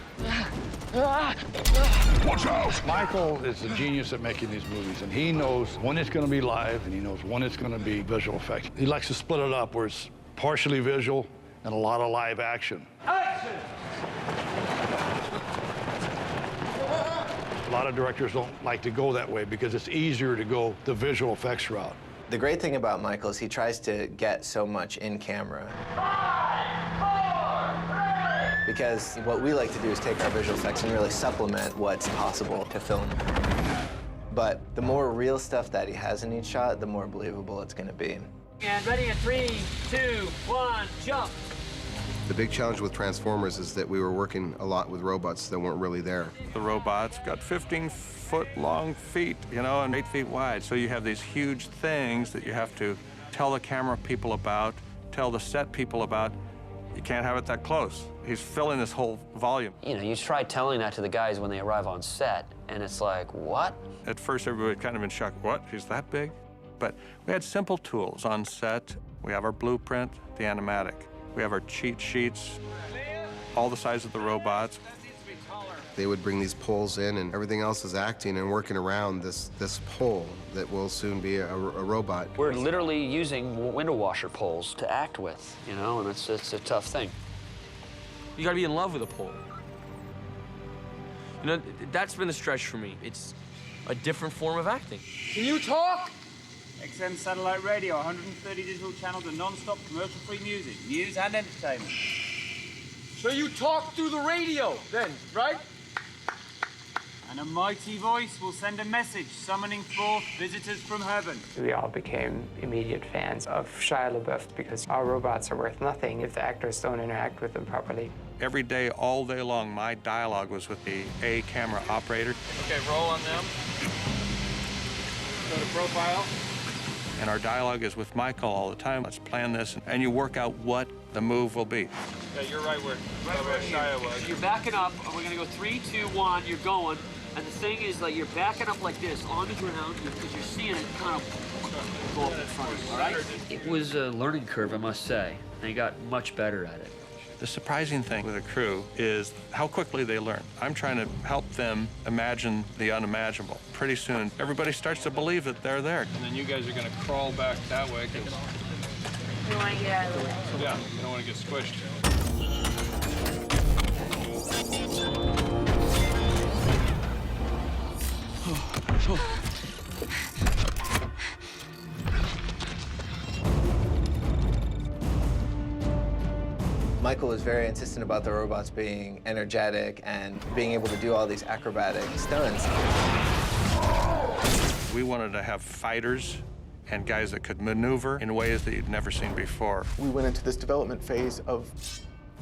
Watch out! Michael is a genius at making these movies, and he knows when it's going to be live, and he knows when it's going to be visual effects. He likes to split it up where it's partially visual and a lot of live action. Action! A lot of directors don't like to go that way because it's easier to go the visual effects route. The great thing about Michael is he tries to get so much in camera. 5, 4, 3. Because what we like to do is take our visual effects and really supplement what's possible to film. But the more real stuff that he has in each shot, the more believable it's going to be. And ready in 3, 2, 1, jump. The big challenge with Transformers is that we were working a lot with robots that weren't really there. The robots got 15-foot-long feet, you know, and 8 feet wide. So you have these huge things that you have to tell the camera people about, tell the set people about. You can't have it that close. He's filling this whole volume. You know, you try telling that to the guys when they arrive on set, and it's like, what? At first, everybody kind of in shock. What? He's that big? But we had simple tools on set. We have our blueprint, the animatic. We have our cheat sheets, all the size of the robots. They would bring these poles in, and everything else is acting and working around this pole that will soon be a robot. We're literally using window washer poles to act with, you know, and it's a tough thing. You gotta be in love with a pole. You know, that's been the stretch for me. It's a different form of acting. Can you talk? XM satellite radio, 130 digital channels and non-stop commercial-free music, news and entertainment. So you talk through the radio then, right? And a mighty voice will send a message summoning forth visitors from heaven. We all became immediate fans of Shia LaBeouf because our robots are worth nothing if the actors don't interact with them properly. Every day, all day long, my dialogue was with the A camera operator. Okay, roll on them. Go to profile. And our dialogue is with Michael all the time. Let's plan this, and you work out what the move will be. Okay, you're right where Shia was. You're backing up, and we're gonna go 3, 2, 1, you're going. And the thing is, like, you're backing up like this on the ground because you're seeing it kind of go up in front of you, all right? It was a learning curve, I must say. They got much better at it. The surprising thing with a crew is how quickly they learn. I'm trying to help them imagine the unimaginable. Pretty soon, everybody starts to believe that they're there. And then you guys are gonna crawl back that way because You want to get out of the way. yeah, you don't want to get squished. Michael was very insistent about the robots being energetic and being able to do all these acrobatic stunts. We wanted to have fighters and guys that could maneuver in ways that you'd never seen before. We went into this development phase of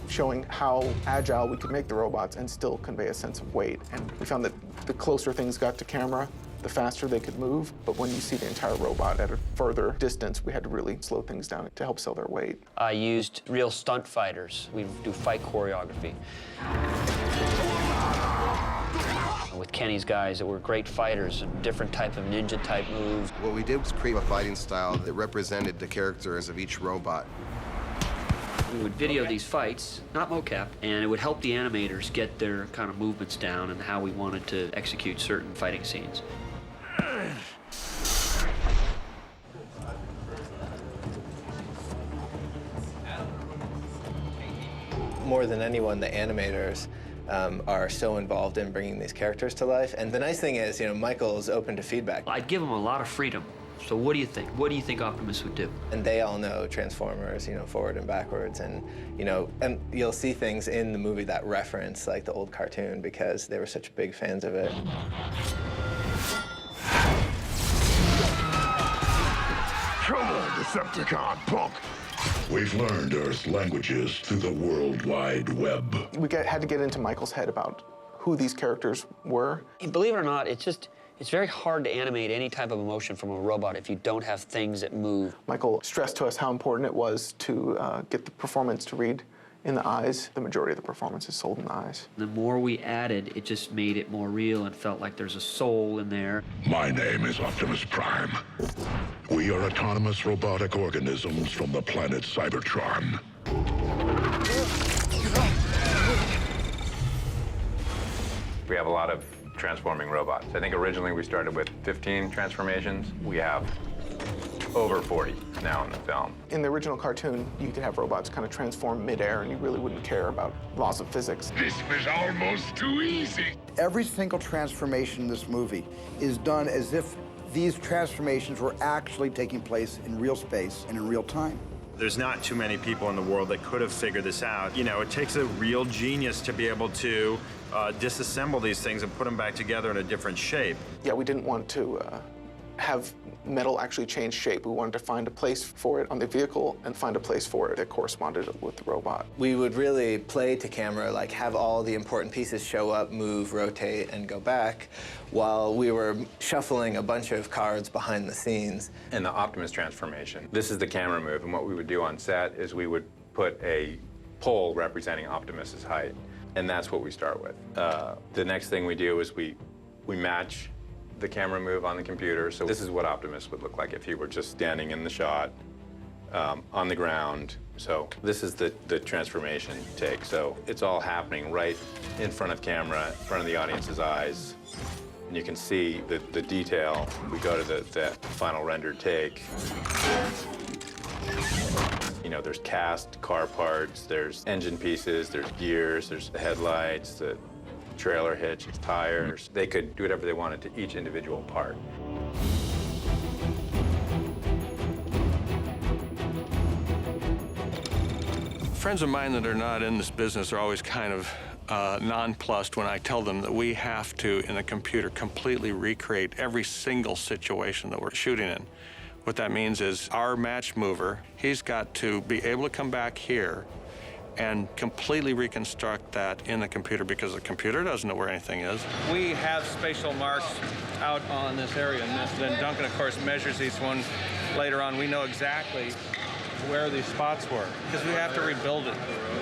showing how agile we could make the robots and still convey a sense of weight. And we found that the closer things got to camera, the faster they could move. But when you see the entire robot at a further distance, we had to really slow things down to help sell their weight. I used real stunt fighters. We do fight choreography. With Kenny's guys that were great fighters and different type of ninja type moves. What we did was create a fighting style that represented the characters of each robot. We would video these fights, not mocap, and it would help the animators get their kind of movements down and how we wanted to execute certain fighting scenes. More than anyone, the animators are so involved in bringing these characters to life. And the nice thing is, you know, Michael's open to feedback. I'd give him a lot of freedom. So what do you think? What do you think Optimus would do? And they all know Transformers, you know, forward and backwards. And, you know, and you'll see things in the movie that reference, like, the old cartoon because they were such big fans of it. Come on, Decepticon, punk! We've learned Earth's languages through the World Wide Web. We had to get into Michael's head about who these characters were. Believe it or not, it's very hard to animate any type of emotion from a robot if you don't have things that move. Michael stressed to us how important it was to get the performance to read in the eyes. The majority of the performance is sold in the eyes. The more we added, it just made it more real and felt like there's a soul in there. My name is Optimus Prime. We are autonomous robotic organisms from the planet Cybertron. We have a lot of transforming robots. I think originally we started with 15 transformations. We have over 40 now in the film. In the original cartoon, you could have robots kind of transform midair and you really wouldn't care about laws of physics. This was almost too easy. Every single transformation in this movie is done as if these transformations were actually taking place in real space and in real time. There's not too many people in the world that could have figured this out. You know, it takes a real genius to be able to disassemble these things and put them back together in a different shape. Yeah, we didn't want to have metal actually change shape. We wanted to find a place for it on the vehicle and find a place for it that corresponded with the robot. We would really play to camera, like have all the important pieces show up, move, rotate, and go back, while we were shuffling a bunch of cards behind the scenes. In the Optimus transformation, this is the camera move, and what we would do on set is we would put a pole representing Optimus's height, and that's what we start with. The next thing we do is we match the camera move on the computer. So this is what Optimus would look like if he were just standing in the shot on the ground. So this is the transformation take. So it's all happening right in front of camera, in front of the audience's eyes. And you can see the detail. We go to the final rendered take. You know, there's cast car parts, there's engine pieces, there's gears, there's the headlights, the trailer hitch, tires. They could do whatever they wanted to each individual part. Friends of mine that are not in this business are always kind of nonplussed when I tell them that we have to, in a computer, completely recreate every single situation that we're shooting in. What that means is our match mover, he's got to be able to come back here and completely reconstruct that in the computer because the computer doesn't know where anything is. We have spatial marks out on this area, and then Duncan, of course, measures each one later on. We know exactly where these spots were because we have to rebuild it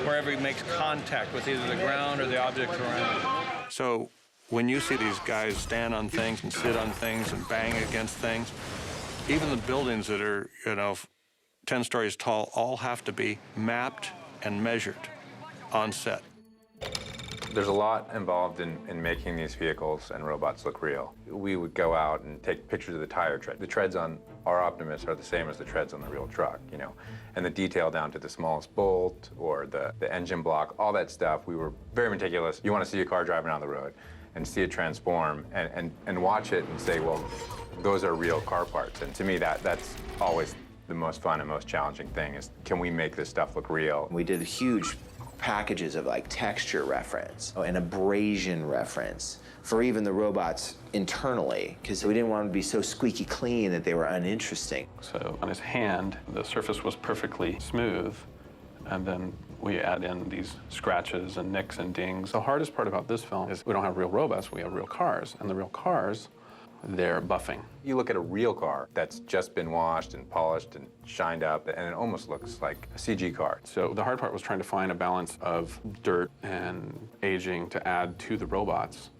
wherever he makes contact with either the ground or the objects around it. So when you see these guys stand on things and sit on things and bang against things, even the buildings that are, 10 stories tall all have to be mapped and measured on set. There's a lot involved in making these vehicles and robots look real. We would go out and take pictures of the tire tread. The treads on our Optimus are the same as the treads on the real truck, and the detail down to the smallest bolt or the engine block, all that stuff. We were very meticulous. You want to see a car driving on the road and see it transform and watch it and say, well, those are real car parts. And to me, that's always the most fun and most challenging thing is, can we make this stuff look real? We did huge packages of like texture reference and abrasion reference for even the robots internally, because we didn't want them to be so squeaky clean that they were uninteresting. So on his hand, the surface was perfectly smooth, and then we add in these scratches and nicks and dings. The hardest part about this film is we don't have real robots, we have real cars, and the real cars, they're buffing. You look at a real car that's just been washed and polished and shined up, and it almost looks like a CG car. So the hard part was trying to find a balance of dirt and aging to add to the robots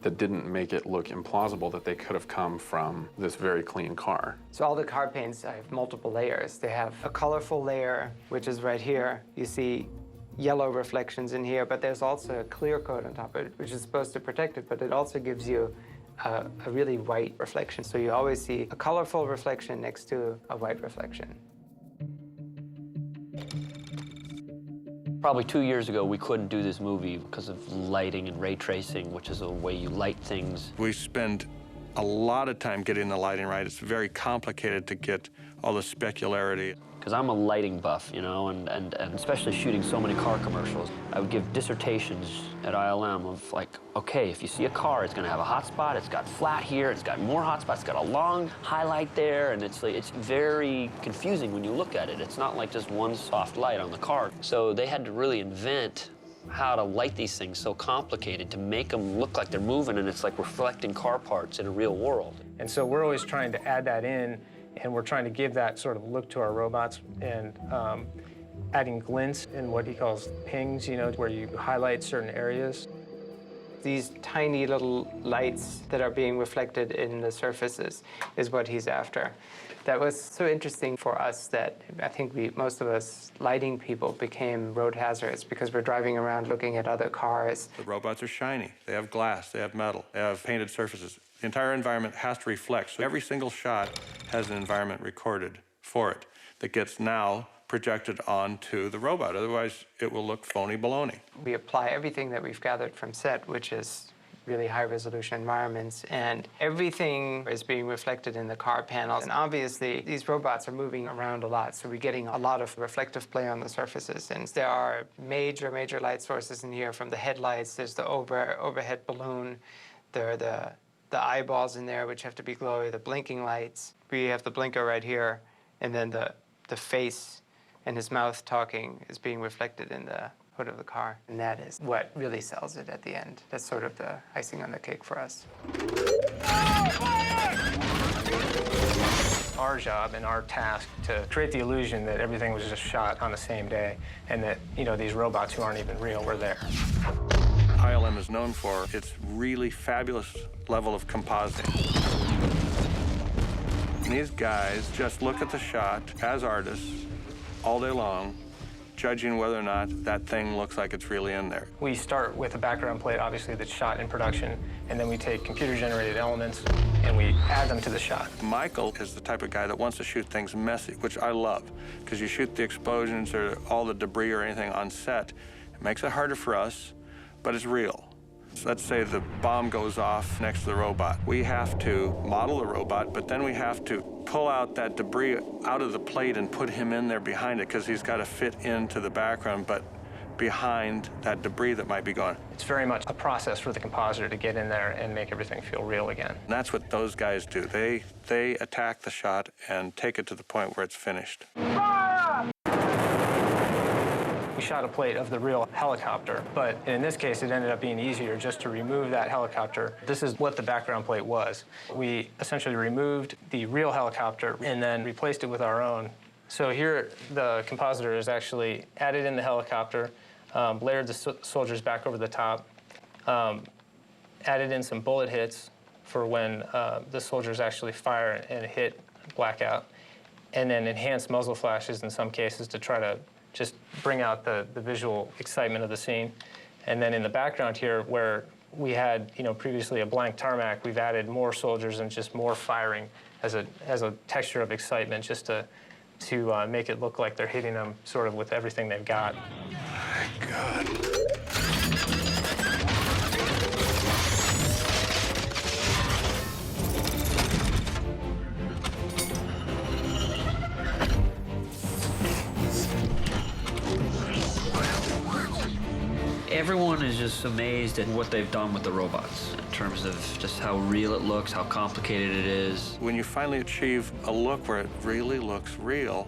that didn't make it look implausible that they could have come from this very clean car. So all the car paints have multiple layers. They have a colorful layer, which is right here. You see yellow reflections in here, but there's also a clear coat on top of it, which is supposed to protect it, but it also gives you a really white reflection. So you always see a colorful reflection next to a white reflection. Probably 2 years ago, we couldn't do this movie because of lighting and ray tracing, which is a way you light things. We spend a lot of time getting the lighting right. It's very complicated to get all the specularity. Because I'm a lighting buff, you know, and especially shooting so many car commercials. I would give dissertations at ILM of like, okay, if you see a car, it's gonna have a hot spot, it's got flat here, it's got more hot spots, it's got a long highlight there, and it's very confusing when you look at it. It's not like just one soft light on the car. So they had to really invent how to light these things so complicated to make them look like they're moving and it's like reflecting car parts in a real world. And so we're always trying to add that in, and we're trying to give that sort of look to our robots, and adding glints in what he calls pings, you know, where you highlight certain areas. These tiny little lights that are being reflected in the surfaces is what he's after. That was so interesting for us that I think most of us lighting people became road hazards because we're driving around looking at other cars. The robots are shiny. They have glass, they have metal, they have painted surfaces. The entire environment has to reflect. So every single shot has an environment recorded for it that gets now projected onto the robot. Otherwise, it will look phony baloney. We apply everything that we've gathered from set, which is really high-resolution environments, and everything is being reflected in the car panels. And obviously, these robots are moving around a lot, so we're getting a lot of reflective play on the surfaces. And there are major light sources in here, from the headlights, there's the overhead balloon, there are the eyeballs in there, which have to be glowy, the blinking lights. We have the blinker right here, and then the face and his mouth talking is being reflected in the hood of the car. And that is what really sells it at the end. That's sort of the icing on the cake for us. Our job and our task to create the illusion that everything was just shot on the same day, and that, you know, these robots who aren't even real were there. ILM is known for its really fabulous level of compositing. And these guys just look at the shot as artists all day long, judging whether or not that thing looks like it's really in there. We start with a background plate, obviously, that's shot in production, and then we take computer-generated elements and we add them to the shot. Michael is the type of guy that wants to shoot things messy, which I love, because you shoot the explosions or all the debris or anything on set. It makes it harder for us, but it's real. So let's say the bomb goes off next to the robot. We have to model the robot, but then we have to pull out that debris out of the plate and put him in there behind it, because he's got to fit into the background, but behind that debris that might be gone. It's very much a process for the compositor to get in there and make everything feel real again. And that's what those guys do. They attack the shot and take it to the point where it's finished. We shot a plate of the real helicopter, but in this case, it ended up being easier just to remove that helicopter. This is what the background plate was. We essentially removed the real helicopter and then replaced it with our own. So here, the compositor has actually added in the helicopter, layered the soldiers back over the top, added in some bullet hits for when the soldiers actually fire and hit blackout, and then enhanced muzzle flashes in some cases to try to just bring out the visual excitement of the scene. And then in the background here, where we had, you know, previously a blank tarmac, we've added more soldiers and just more firing as a texture of excitement, just to make it look like they're hitting them sort of with everything they've got. My God. Everyone is just amazed at what they've done with the robots in terms of just how real it looks, how complicated it is. When you finally achieve a look where it really looks real,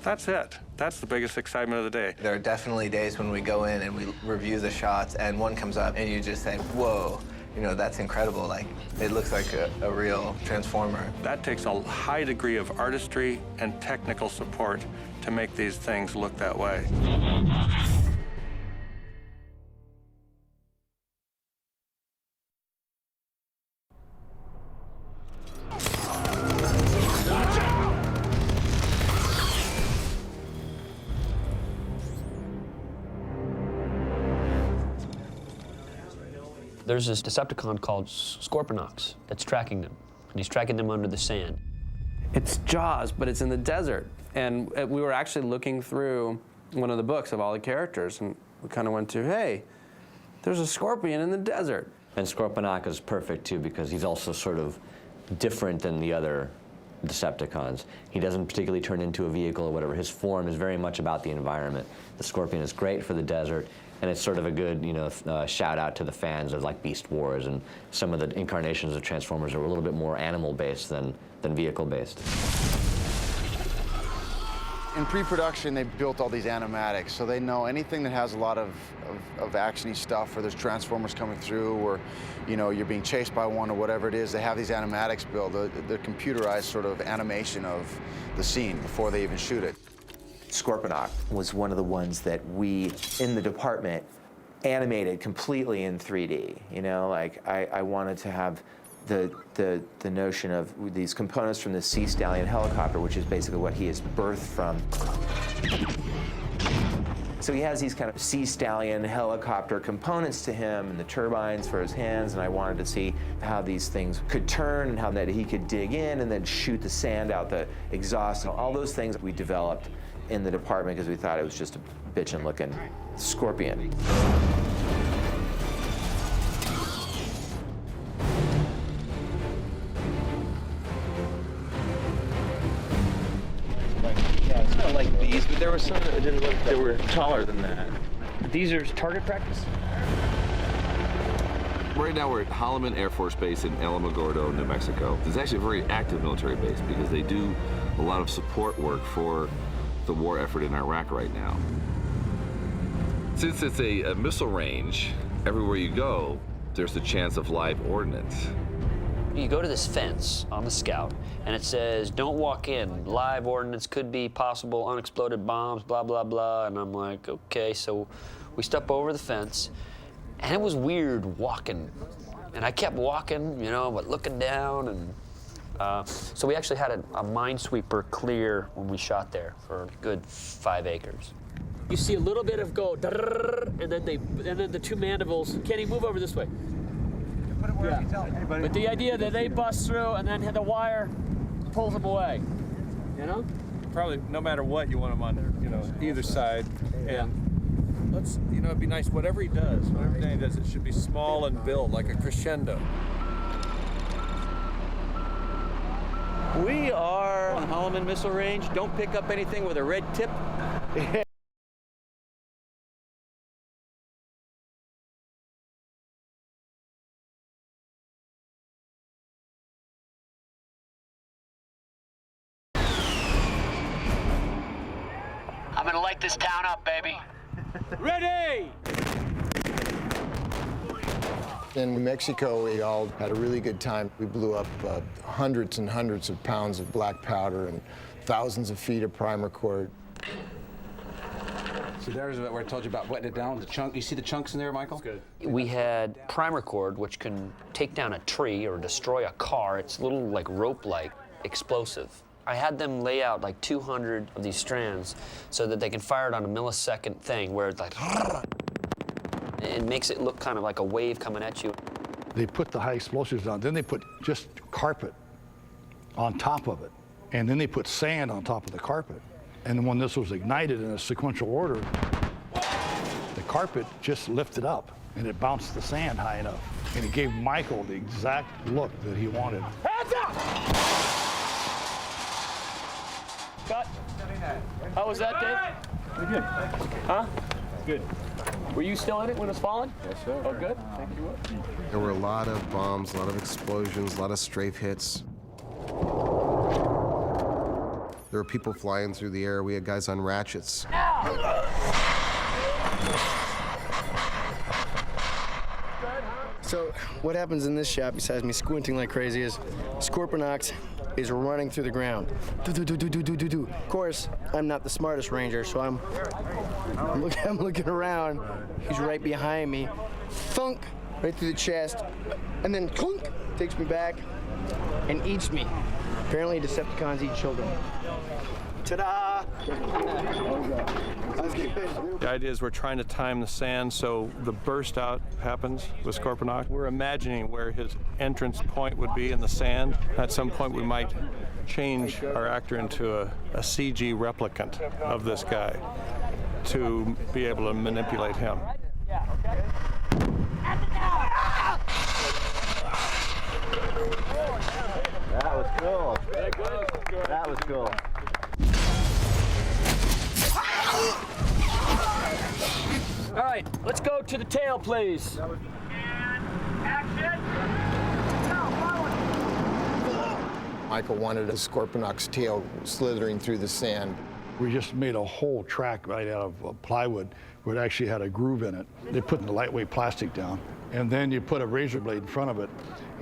that's it. That's the biggest excitement of the day. There are definitely days when we go in and we review the shots and one comes up and you just say, whoa, you know, that's incredible. Like, it looks like a real transformer. That takes a high degree of artistry and technical support to make these things look that way. There's this Decepticon called Scorponok that's tracking them, and he's tracking them under the sand. It's Jaws, but it's in the desert. And we were actually looking through one of the books of all the characters, and we kind of went to, hey, there's a scorpion in the desert. And Scorponok is perfect, too, because he's also sort of different than the other Decepticons. He doesn't particularly turn into a vehicle or whatever. His form is very much about the environment. The Scorpion is great for the desert, and it's sort of a good, shout out to the fans of like Beast Wars, and some of the incarnations of Transformers are a little bit more animal-based than vehicle-based. In pre-production, they built all these animatics, so they know anything that has a lot of action-y stuff, or there's Transformers coming through, or you're being chased by one, or whatever it is. They have these animatics built, the computerized sort of animation of the scene before they even shoot it. Scorponok was one of the ones that we, in the department, animated completely in 3D. I wanted to have the notion of these components from the Sea Stallion helicopter, which is basically what he is birthed from. So he has these kind of Sea Stallion helicopter components to him, and the turbines for his hands, and I wanted to see how these things could turn and how that he could dig in and then shoot the sand out the exhaust, and all those things we developed in the department because we thought it was just a bitchin' looking scorpion. It's not like these, but there were some that didn't look, they were taller than that. These are target practice? Right now we're at Holloman Air Force Base in Alamogordo, New Mexico. It's actually a very active military base because they do a lot of support work for the war effort in Iraq right now. Since it's a missile range, everywhere you go, there's a chance of live ordnance. You go to this fence on the Scout, and it says, don't walk in. Live ordnance could be possible, unexploded bombs, blah, blah, blah. And I'm like, okay. So we step over the fence, and it was weird walking. And I kept walking, but looking down. And so we actually had a minesweeper clear when we shot there for a good 5 acres. You see a little bit of go, and then the two mandibles. Kenny, move over this way. Yeah. But the idea that they bust through and then the wire pulls them away, Probably no matter what, you want them on, either side. And let's, it'd be nice, whatever he does, it should be small and built, like a crescendo. We are on Holloman Missile Range. Don't pick up anything with a red tip. I'm gonna light this town up, baby. Ready! In Mexico, we all had a really good time. We blew up hundreds and hundreds of pounds of black powder and thousands of feet of primer cord. So there's where I told you about wetting it down. The chunk. You see the chunks in there, Michael? That's good. We had primer cord, which can take down a tree or destroy a car. It's a little like rope-like explosive. I had them lay out like 200 of these strands so that they can fire it on a millisecond thing where it's like, it makes it look kind of like a wave coming at you. They put the high explosives on, then they put just carpet on top of it, and then they put sand on top of the carpet. And then when this was ignited in a sequential order, the carpet just lifted up, and it bounced the sand high enough. And it gave Michael the exact look that he wanted. Hands up! Cut. How was that, Dave? Pretty good. Huh? Good. Were you still in it when it was falling? Yes, sir. Oh, good. Thank you. There were a lot of bombs, a lot of explosions, a lot of strafe hits. There were people flying through the air. We had guys on ratchets. So what happens in this shot, besides me squinting like crazy, is Scorponok is running through the ground. Do. Of course, I'm not the smartest ranger, so I'm looking around. He's right behind me. Thunk, right through the chest, and then clunk, takes me back and eats me. Apparently, Decepticons eat children. Ta-da! The idea is we're trying to time the sand so the burst out happens with Scorponok. We're imagining where his entrance point would be in the sand. At some point we might change our actor into a CG replicant of this guy to be able to manipulate him. That was cool. That was cool. All right, let's go to the tail, please. Michael wanted a Scorponok's tail slithering through the sand. We just made a whole track right out of plywood where it actually had a groove in it. They put the lightweight plastic down, and then you put a razor blade in front of it,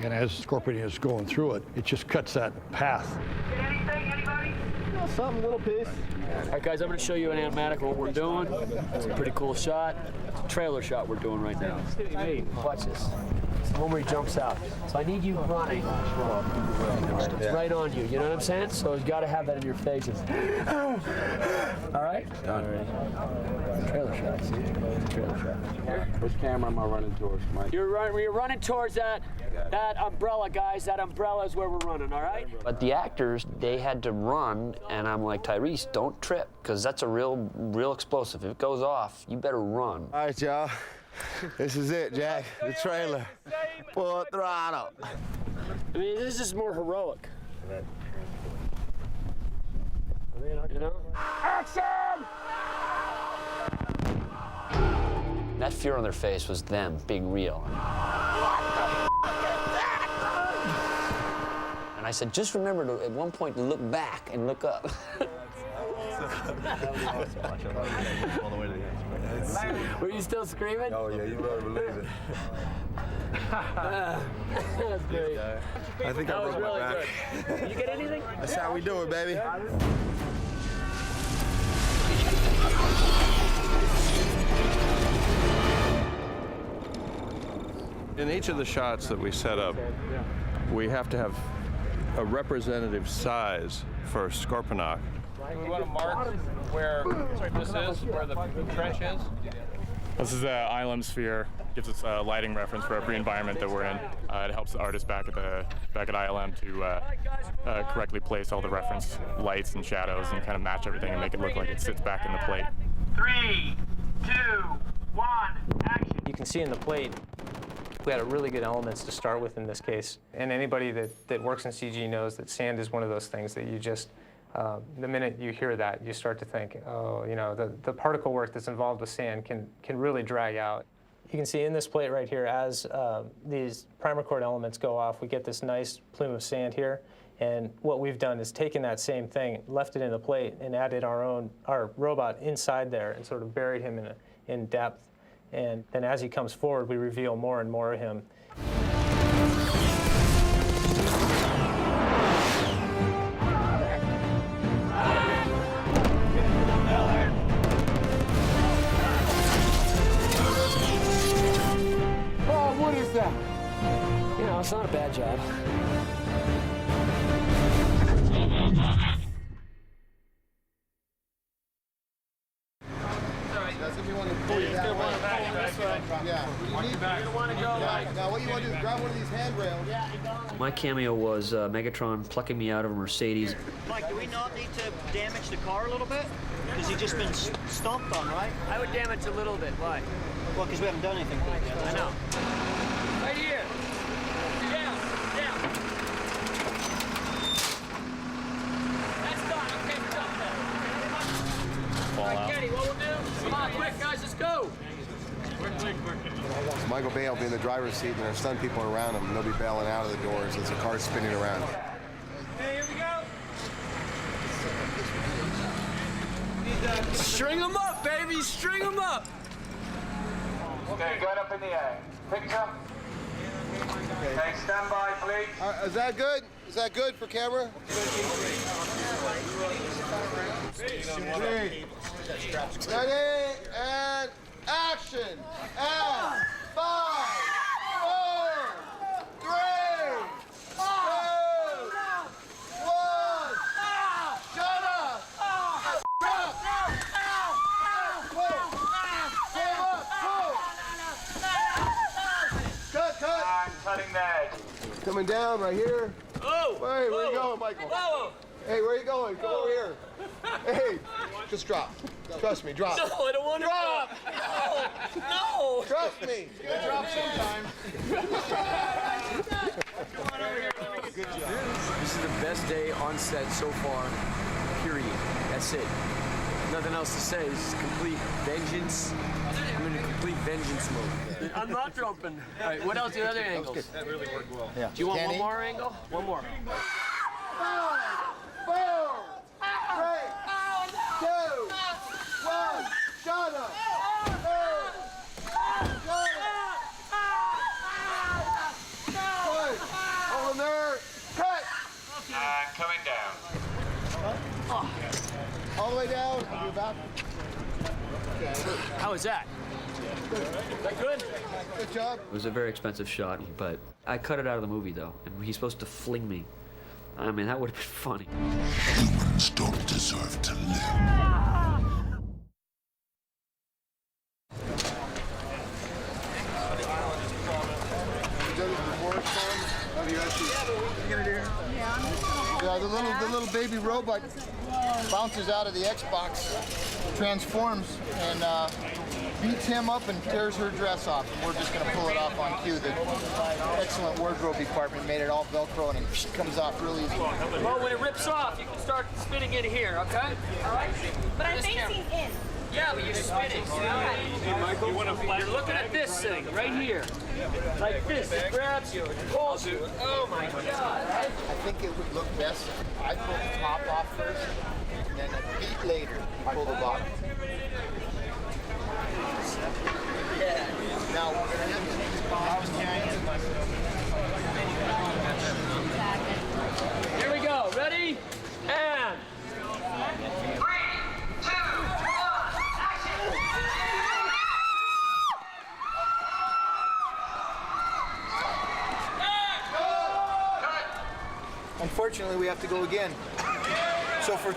and as Scorpion is going through it, it just cuts that path. Something, little piece. All right, guys, I'm going to show you an animatic of what we're doing. It's a pretty cool shot. It's a trailer shot we're doing right now. Watch this. It's the one where he jumps out. So I need you running. It's right on you. You know what I'm saying? So you've got to have that in your faces. All right? All right. Trailer shot. See? Trailer shot. Which camera am I running towards, Mike? You're running towards that umbrella, guys. That umbrella is where we're running, all right? But the actors, they had to run, and I'm like, Tyrese, don't trip, because that's a real explosive. If it goes off, you better run. All right, y'all. This is it, Jack. The trailer. Full throttle. I mean, this is more heroic. You know? Action! That fear on their face was them being real. And I said, just remember to, at one point, to look back and look up. Were you still screaming? Oh, yeah, you better believe it. That's great. I think I broke my back. Good. Did you get anything? That's how we do it, baby. In each of the shots that we set up, we have to have a representative size for Scorponok. We want to mark where this is, where the trench is. This is the island sphere. Gives us a lighting reference for every environment that we're in. It helps the artist back at ILM to correctly place all the reference lights and shadows and kind of match everything and make it look like it sits back in the plate. 3, 2, 1, action. You can see in the plate, we had really good elements to start with in this case. And anybody that works in CG knows that sand is one of those things that you just, the minute you hear that, you start to think, oh, you know, the particle work that's involved with sand can really drag out. You can see in this plate right here, as these primer cord elements go off, we get this nice plume of sand here. And what we've done is taken that same thing, left it in the plate, and added our robot inside there and sort of buried him in depth. And then as he comes forward, we reveal more and more of him. Oh, what is that? You know, it's not a bad job. My cameo was Megatron plucking me out of a Mercedes. Mike, do we not need to damage the car a little bit? Because he's just been stomped on, right? I would damage a little bit. Why? Well, because we haven't done anything to it yet. I know. Right here. Down, down. That's done. Okay, we're done then. All right, Kenny, what we'll do? Come on, quick, guys, let's go. Quick. Michael Bay will be in the driver's seat, and there's stunt people around him. They'll be bailing out of the doors as the car's spinning around. Okay, here we go. String them up, baby. String them up. Okay, gun up in the air. Picture. Okay, stand by, please. Is that good? Is that good for camera? 3, ready, and action! And 5, 4, 3, 2, 1. Coming down right here. Oh! Hey, where you going, Michael? Whoa! Hey, where you going? Come over here. Hey, just drop. Trust me, drop. No, I don't want to drop. No! No! Trust me. You're gonna drop sometime. Good job. This is the best day on set so far, period. That's it. Nothing else to say. This is complete vengeance. I'm in a complete vengeance mode. I'm not jumping. All right, what else? The other angles? That really worked well. Yeah. Do you want one more angle? One more. 5, 4, 3, 2, 1. Shut up. Hold there. Cut. Coming down. All the way down. You're back. How was that? Is that good? Good job. It was a very expensive shot, but I cut it out of the movie, though. And he's supposed to fling me. I mean, that would have been funny. Humans don't deserve to live. Yeah, the little baby robot bounces out of the Xbox, transforms, and beats him up and tears her dress off. And we're just going to pull it off on cue. The excellent wardrobe department made it all Velcro, and it comes off really easy. Well, when it rips off, you can start spinning in here, okay? All right? But I'm facing in. Yeah, but you're spinning. Hey, Michael, you're looking at this thing right here. Like this. It grabs you. It pulls you. Oh, my God. I think it would look best if I pull the top off first, and then a beat later, you pull the bottom. Now, we're going to have to Here we go. Ready? And... 3, 2, 1, action! Unfortunately, we have to go again. So for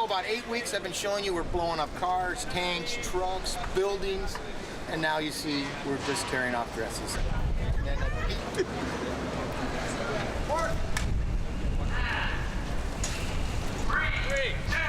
about 8 weeks, I've been showing you we're blowing up cars, tanks, trucks, buildings, and now you see we're just tearing off dresses. And then Mark! 3, 2,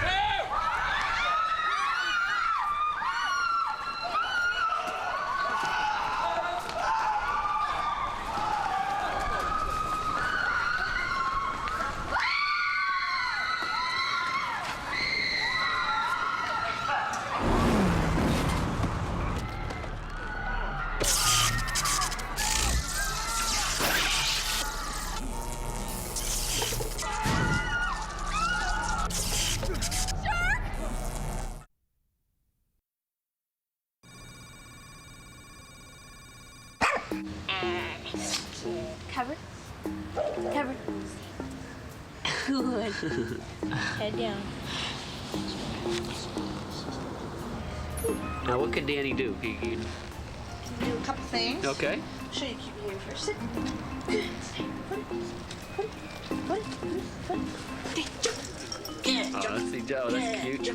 Cover. Cover. Good. Head down. Now, what could Danny do? Do a couple things. Okay. Show you keep here first. Sit. Good. Oh, that's the Joe. That's cute. Good.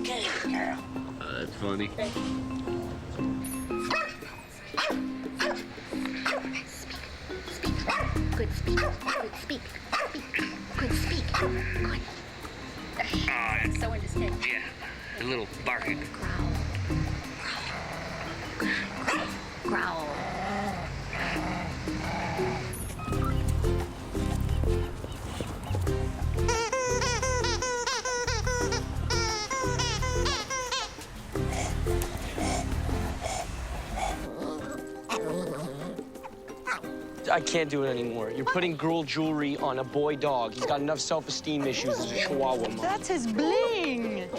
Good girl. Oh, that's funny. Good speak. Good speak. Good speak. Good. Oh, So interesting. yeah. A little barking. Growl. I can't do it anymore. You're putting girl jewelry on a boy dog. He's got enough self-esteem issues as a chihuahua. Mom. That's his bling.